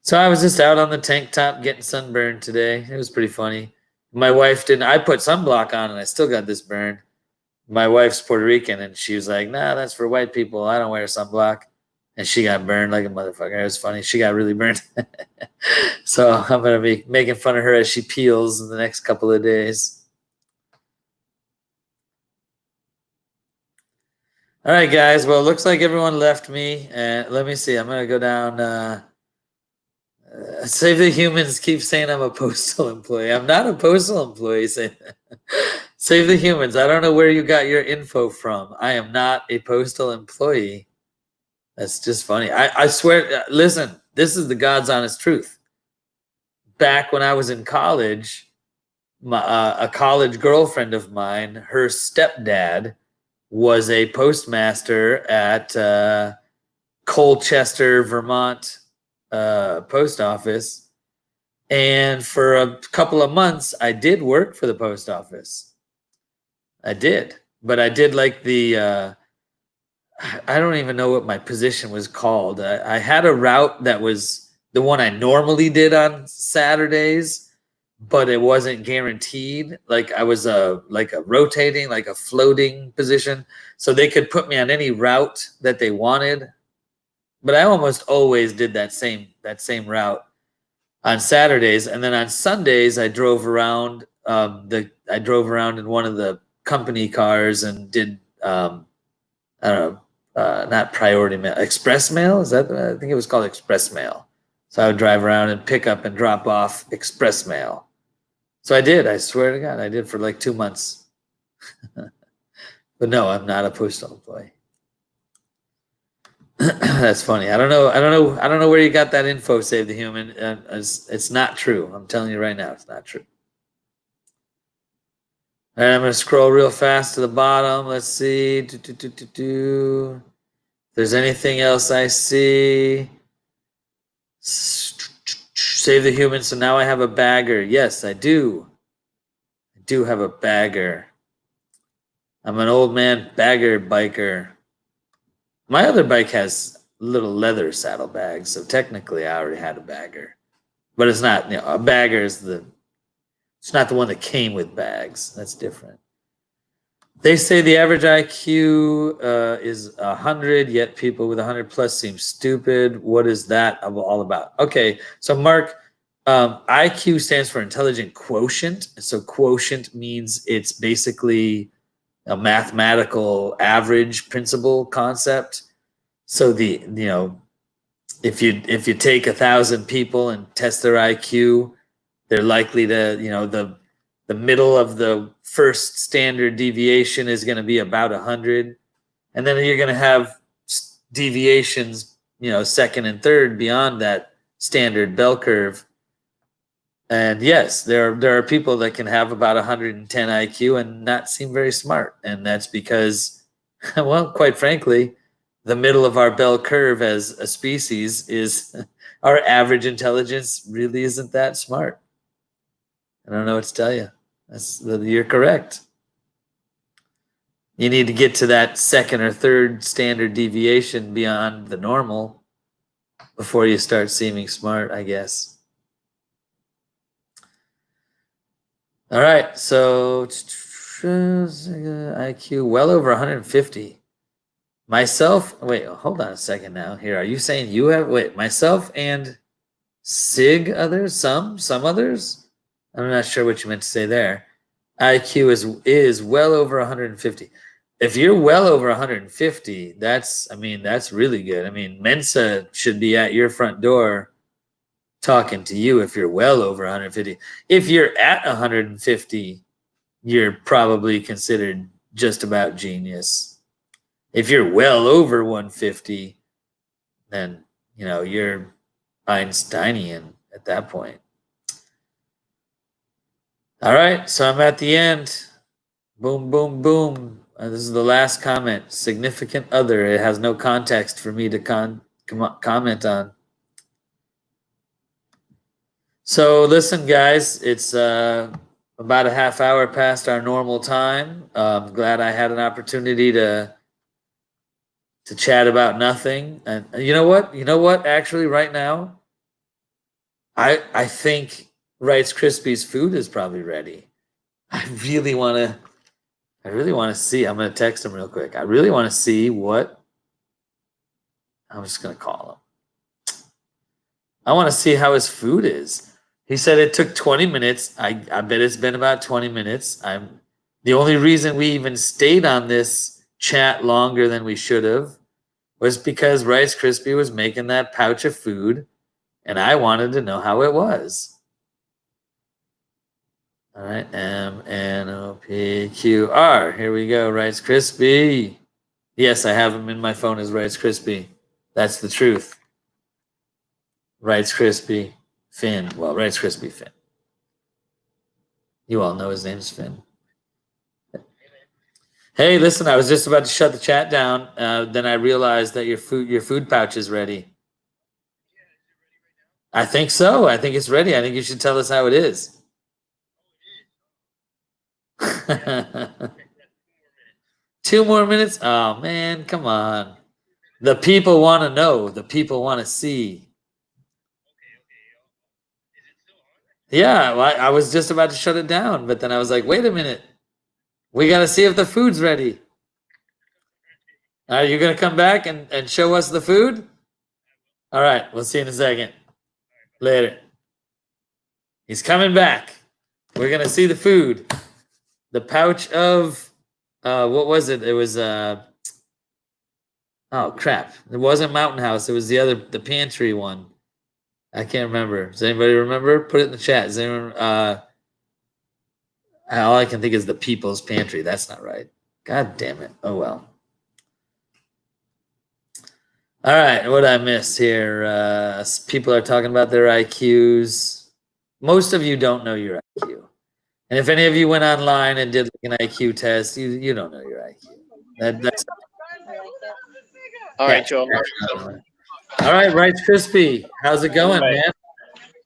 So I was just out on the tank top getting sunburned today. It was pretty funny. My wife didn't. I put sunblock on and I still got this burn. My wife's Puerto Rican and she was like, "Nah, that's for white people. I don't wear sunblock." And she got burned like a motherfucker. It was funny. She got really burned. So I'm going to be making fun of her as she peels in the next couple of days. All right, guys. Well, it looks like everyone left me. Let me see. I'm going to go down. Save the Humans keep saying I'm a postal employee. I'm not a postal employee. Save the Humans. I don't know where you got your info from. I am not a postal employee. That's just funny. I swear, listen, this is the God's honest truth. Back when I was in college, a college girlfriend of mine, her stepdad was a postmaster at Colchester, Vermont post office. And for a couple of months, I did work for the post office. I did. But I did like I don't even know what my position was called. I had a route that was the one I normally did on Saturdays, but it wasn't guaranteed. Like I was a rotating, like a floating position. So they could put me on any route that they wanted. But I almost always did that same route on Saturdays. And then on Sundays, I drove around in one of the company cars and did I don't know. Not priority mail, express mail. I think it was called express mail. So I would drive around and pick up and drop off express mail. So I did. I swear to God, I did for like 2 months. But no, I'm not a postal employee. That's funny. I don't know where you got that info. Save the Human. It's not true. I'm telling you right now, it's not true. All right, I'm going to scroll real fast to the bottom. Let's see. If there's anything else I see. Save the Human. So now I have a bagger. Yes, I do. I do have a bagger. I'm an old man bagger biker. My other bike has little leather saddlebags, so technically I already had a bagger. But it's not, a bagger is it's not the one that came with bags. That's different. They say the average IQ is 100, yet people with 100 plus seem stupid. What is that all about? Okay, so Mark, IQ stands for intelligent quotient. So quotient means it's basically a mathematical average principle concept. So if you take 1,000 people and test their IQ, they're likely to, the middle of the first standard deviation is going to be about 100, and then you're going to have deviations, second and third beyond that standard bell curve. And yes, there are people that can have about 110 IQ and not seem very smart, and that's because, well, quite frankly, the middle of our bell curve as a species is our average intelligence really isn't that smart. I don't know what to tell you. You're correct. You need to get to that second or third standard deviation beyond the normal before you start seeming smart, I guess. All right, so IQ well over 150. Myself, wait, hold on a second now. Here, are you saying you have, myself and others, some others? I'm not sure what you meant to say there. IQ is well over 150. If you're well over 150, that's really good. I mean, Mensa should be at your front door talking to you if you're well over 150. If you're at 150, you're probably considered just about genius. If you're well over 150, then, you're Einsteinian at that point. All right, so I'm at the end. Boom, boom, boom. This is the last comment. Significant other. It has no context for me to comment on. So listen, guys, it's about a half hour past our normal time. I'm glad I had an opportunity to chat about nothing. And you know what? Actually, right now, I think Rice Krispies food is probably ready. I really want to see. I'm going to text him real quick. I really want to see what. I'm just going to call him. I want to see how his food is. He said it took 20 minutes. I bet it's been about 20 minutes. The only reason we even stayed on this chat longer than we should have was because Rice Krispie was making that pouch of food, and I wanted to know how it was. All right, MNOPQR. Here we go, Rice Krispie. Yes, I have him in my phone as Rice Krispie. That's the truth. Rice Krispie Finn. Well, Rice Krispie Finn. You all know his name's Finn. Hey, listen, I was just about to shut the chat down. Then I realized that your food pouch is ready. I think so. I think it's ready. I think you should tell us how it is. 2 more minutes? Oh, man, come on. The people want to know. The people want to see. Yeah, well, I was just about to shut it down, but then I was like, wait a minute. We got to see if the food's ready. Are you going to come back and show us the food? All right, we'll see you in a second. Later. He's coming back. We're going to see the food. The pouch of, what was it? It was, oh crap. It wasn't Mountain House. It was the pantry one. I can't remember. Does anybody remember? Put it in the chat. Does anyone, all I can think is the People's Pantry. That's not right. God damn it. Oh, well. All right. What did I miss here? People are talking about their IQs. Most of you don't know your IQ. And if any of you went online and did an IQ test, you don't know your IQ. That's all right, Joe. All right, Rice Krispie. How's it going, man?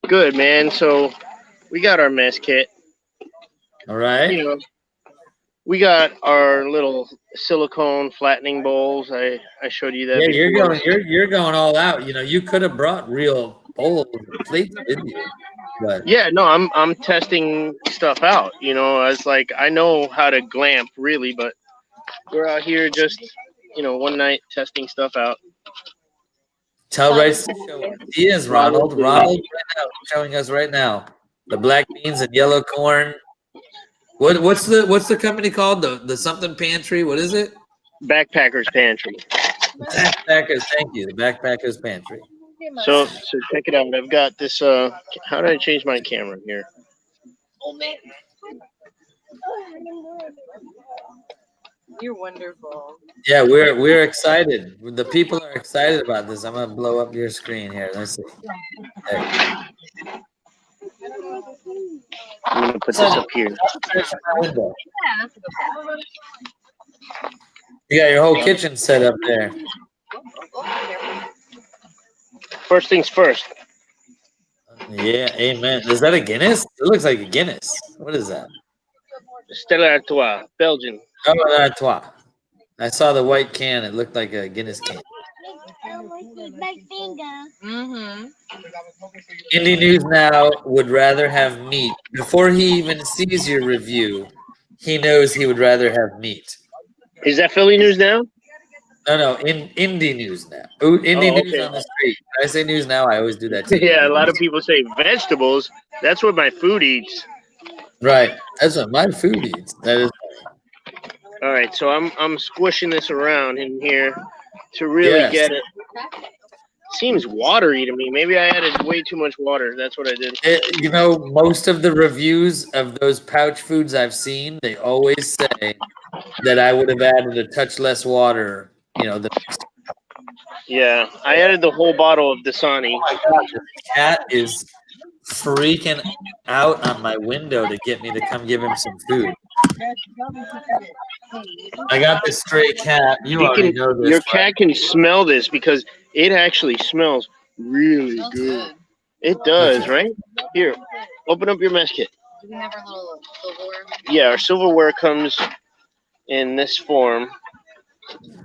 Good, man. So we got our mess kit. All right. We got our little silicone flattening bowls. I showed you that. Yeah, before. you're going all out. You could have brought real bowls and plates with you. But yeah, no, I'm testing stuff out. I was like, I know how to glamp really, but We're out here just, one night testing stuff out. Tell Rice to show us. He is Ronald. Ronald right now, showing us right now the black beans and yellow corn. What's the company called? The something pantry? What is it? Backpackers Pantry. Backpackers. Thank you. The Backpackers Pantry. So check it out. I've got this. How did I change my camera here? You're wonderful. Yeah, we're excited. The people are excited about this. I'm gonna blow up your screen here. Let's see. There. I'm gonna put this up here. Yeah, that's a good one. You got your whole kitchen set up there. First things first. Yeah, amen. Is that a Guinness? It looks like a Guinness. What is that? Stella Artois, Belgian. Oh, L'Artois. I saw the white can. It looked like a Guinness can. Mm-hmm. Indie News Now would rather have meat. Before he even sees your review, he knows he would rather have meat. Is that Philly News Now? No, in Indie News Now. Ooh, Indie Oh, News okay. on the street. When I say news now, I always do that too. Yeah, a lot of people say vegetables. That's what my food eats. Right. That's what my food eats. That is. All right, so I'm squishing this around in here to really Yes. get it. Seems watery to me. Maybe I added way too much water. That's what I did. Most of the reviews of those pouch foods I've seen, they always say that I would have added a touch less water. Yeah, I added the whole bottle of Dasani. Oh my gosh, the cat is freaking out on my window to get me to come give him some food. I got this stray cat. You already know this. Your cat can smell this because it actually smells really Smells good. good. It does, right? Here, open up your mess kit. Do we have our little silverware? Yeah, our silverware comes in this form.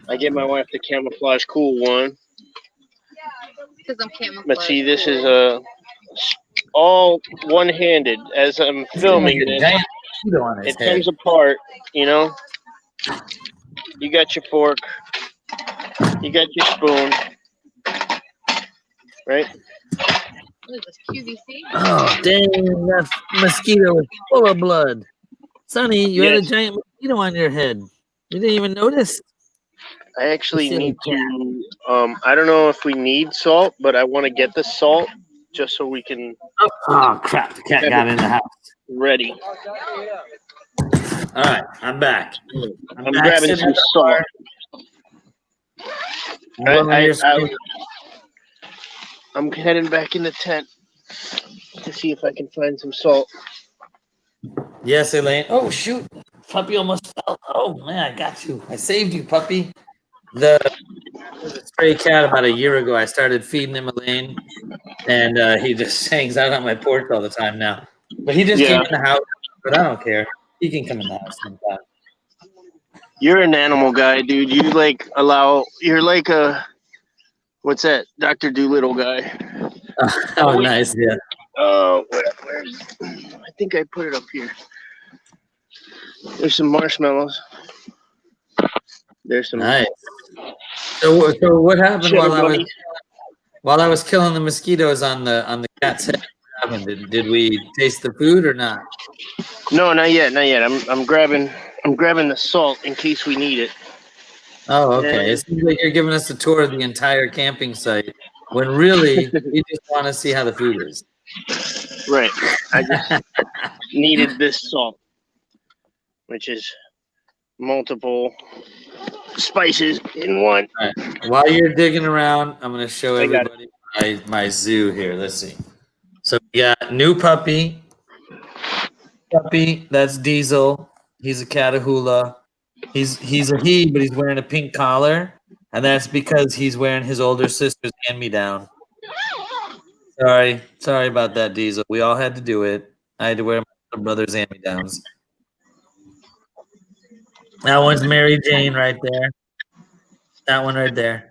I get my wife the camouflage cool one. Because I'm camouflage. But see, this is all one-handed. As I'm filming Like a this, giant mosquito on his it head. comes apart, You got your fork. You got your spoon. Right? What is this, QVC? Oh, dang, that mosquito is full of blood. Sonny, you had a Yes. giant mosquito on your head. You didn't even notice? I actually Silly need to. I don't know if we need salt, but I want to get the salt just so we can Oh, crap. The cat got in the house. ready. All right, I'm back. I'm grabbing some salt. I'm heading back in the tent to see if I can find some salt. Yes, Elaine. Oh, shoot. Puppy almost fell. Oh, man, I got you. I saved you, puppy. The stray cat about a year ago, I started feeding him, Elaine, and he just hangs out on my porch all the time now. But he just came in the house, but I don't care. He can come in the house sometime. You're an animal guy, dude. You're like a, what's that, Dr. Doolittle guy. Oh, nice, yeah. Oh, where's? I think I put it up here. There's some marshmallows. There's some. Nice. So what happened cheddar while I was killing the mosquitoes on the cat's head? What happened? Did we taste the food or not? No, not yet. I'm grabbing the salt in case we need it. Oh, okay. It seems like you're giving us a tour of the entire camping site when really we just want to see how the food is. Right. I just needed this salt, which is multiple spices in one. All right. While you're digging around, I'm going to show I got everybody my zoo here. Let's see. So we got new puppy. That's Diesel. He's a Catahoula. He's a he, but he's wearing a pink collar, and that's because he's wearing his older sister's hand-me-down. Sorry about that, Diesel. We all had to do it. I had to wear my brother's hand-me-downs. That one's Mary Jane right there. That one right there.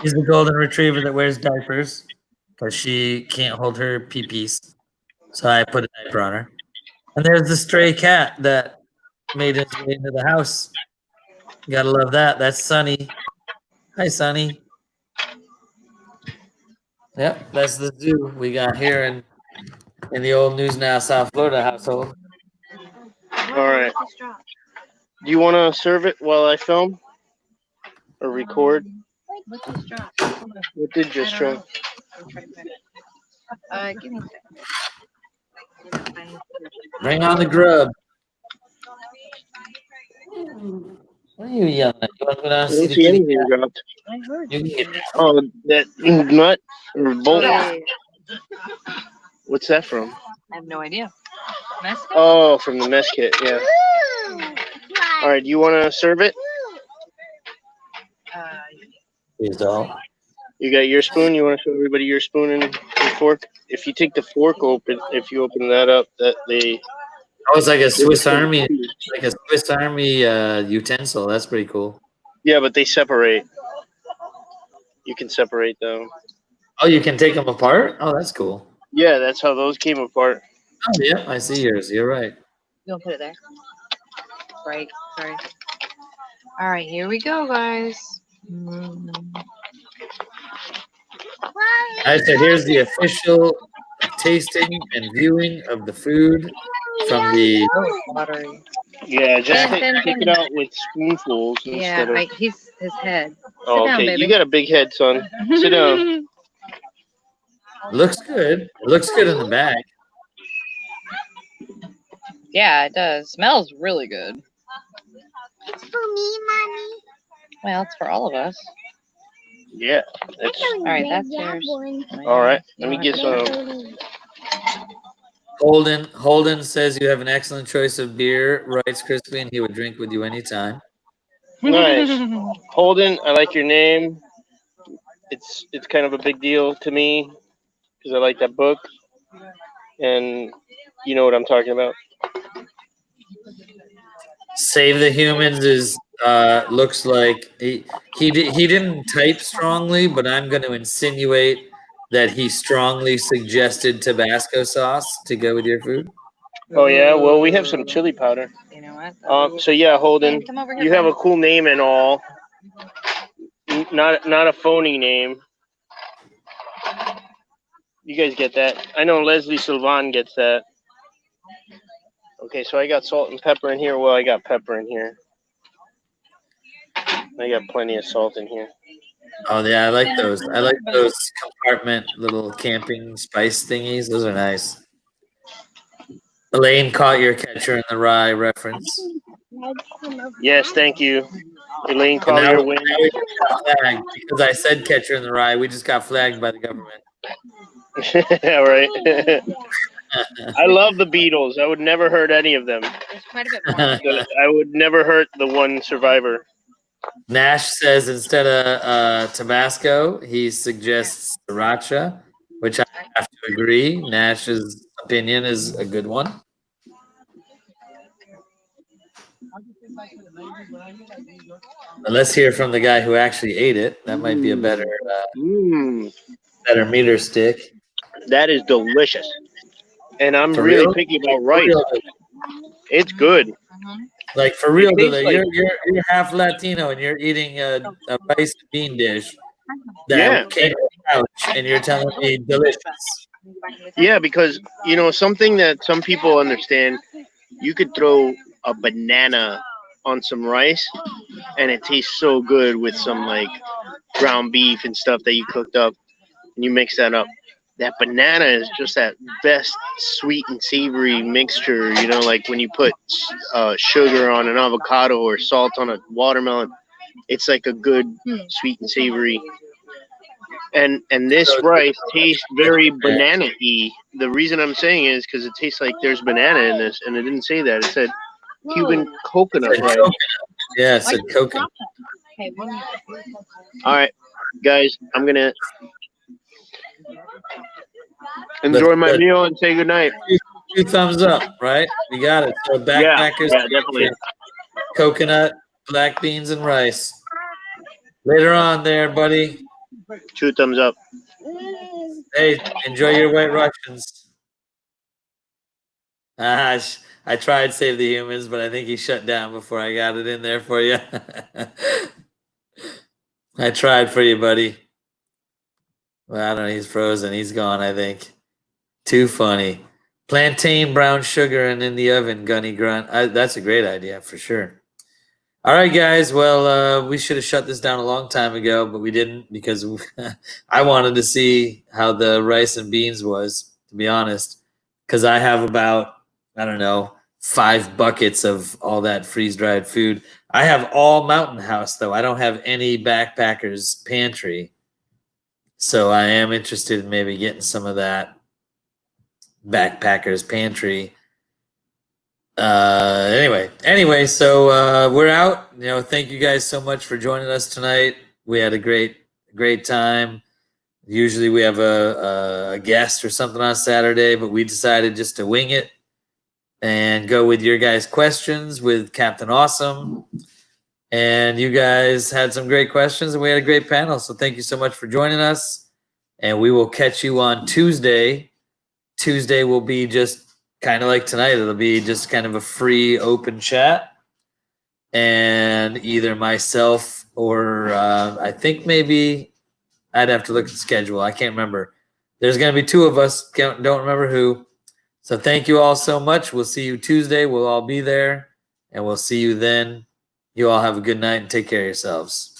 She's the golden retriever that wears diapers because she can't hold her pee-pees. So I put a diaper on her. And there's the stray cat that made its way into the house. Gotta love that. That's Sunny. Hi, Sunny. Yep, that's the zoo we got here in the old News Now South Florida household. All right. Do you want to serve it while I film or record? What just dropped? What did just I don't drop? know. Give me a second. Bring on the grub. What are you yelling at? You want to go down I and see don't the see kitty anything cat? dropped. I heard You can you. get Oh, that nut or bolt. Yeah. What's that from? I have no idea. Mexico? Oh, from the mess kit. Yeah. All right. Do you want to serve it? Please don't. You got your spoon. You want to show everybody your spoon and fork? If you take the fork open, if you open that up, that they. Oh, it's like a Swiss Army, utensil. That's pretty cool. Yeah, but they separate. You can separate them. Oh, you can take them apart? Oh, that's cool. Yeah, that's how those came apart. Oh, yeah, I see yours. You're right. You want to put it there? Right. Sorry. All right, here we go, guys. I said, here's the official tasting and viewing of the food from the. Oh, watery. Yeah, just Ben, take it out with spoonfuls Yeah, instead of. like his head. Oh, Sit down, okay. baby. You got a big head, son. Sit down. Looks good. It looks good in the bag. Yeah, it does. Smells really good. It's for me, Mommy. Well, it's for all of us. Yeah. That's All right, that's yours. all right. Let me get some. Holden says you have an excellent choice of beer, writes Crispy, and he would drink with you anytime. Nice. Holden, I like your name. It's kind of a big deal to me because I like that book, and you know what I'm talking about. Save the Humans is looks like he didn't type strongly, but I'm going to insinuate that he strongly suggested Tabasco sauce to go with your food. Oh yeah, well we have some chili powder. You know what? So yeah, Holden, Come over here. you have a cool name and all. Not a phony name. You guys get that? I know Leslie Sylvan gets that. Okay, so I got salt and pepper in here. Well, I got pepper in here. I got plenty of salt in here. Oh yeah, I like those. I like those compartment little camping spice thingies. Those are nice. Elaine caught your Catcher in the Rye reference. Yes, thank you. Elaine And Collier wins. now we just got flagged because I said Catcher in the Rye. We just got flagged by the government. All right. I love the Beatles. I would never hurt any of them. There's quite a bit more. But I would never hurt the one survivor. Nash says instead of Tabasco, he suggests sriracha, which I have to agree. Nash's opinion is a good one. But let's hear from the guy who actually ate it. That might be a better better meter stick. That is delicious. And I'm For really real? picky about For rice. real, It's good. like for real, It tastes Billy, like- you're half Latino and you're eating a rice and bean dish that Yeah. came from the couch, and you're telling me delicious. Yeah, because you know something that some people understand, you could throw a banana on some rice and it tastes so good with some like ground beef and stuff that you cooked up and you mix that up. That banana is just that best sweet and savory mixture, you know, like when you put sugar on an avocado or salt on a watermelon. It's like a good sweet and savory. And this rice tastes very banana-y. The reason I'm saying is because it tastes like there's banana in this, and it didn't say that. It said Cuban coconut rice. Yeah, it's a coconut. Okay, All right, guys, I'm gonna enjoy my meal and say goodnight. 2 thumbs up, right? We got it. So backpackers, yeah, definitely. coconut, black beans, and rice. Later on there, buddy. 2 thumbs up. Hey, enjoy your White Russians. I tried Save the Humans, but I think he shut down before I got it in there for you. I tried for you, buddy. Well, I don't know. He's frozen. He's gone, I think. Too funny. Plantain, brown sugar, and in the oven, Gunny Grunt. That's a great idea for sure. All right, guys. Well, we should have shut this down a long time ago, but we didn't because I wanted to see how the rice and beans was, to be honest, because I have about, I don't know, 5 buckets of all that freeze-dried food. I have all Mountain House, though. I don't have any Backpackers Pantry. So I am interested in maybe getting some of that Backpackers Pantry. Anyway, so we're out. You know, thank you guys so much for joining us tonight. We had a great time. Usually we have a guest or something on Saturday, but we decided just to wing it and go with your guys' questions with Captain Awesome. And you guys had some great questions, and we had a great panel. So thank you so much for joining us. And we will catch you on Tuesday. Tuesday will be just kind of like tonight. It'll be just kind of a free open chat. And either myself or I think maybe I'd have to look at the schedule. I can't remember. There's going to be 2 of us. Don't remember who. So thank you all so much. We'll see you Tuesday. We'll all be there. And we'll see you then. You all have a good night and take care of yourselves.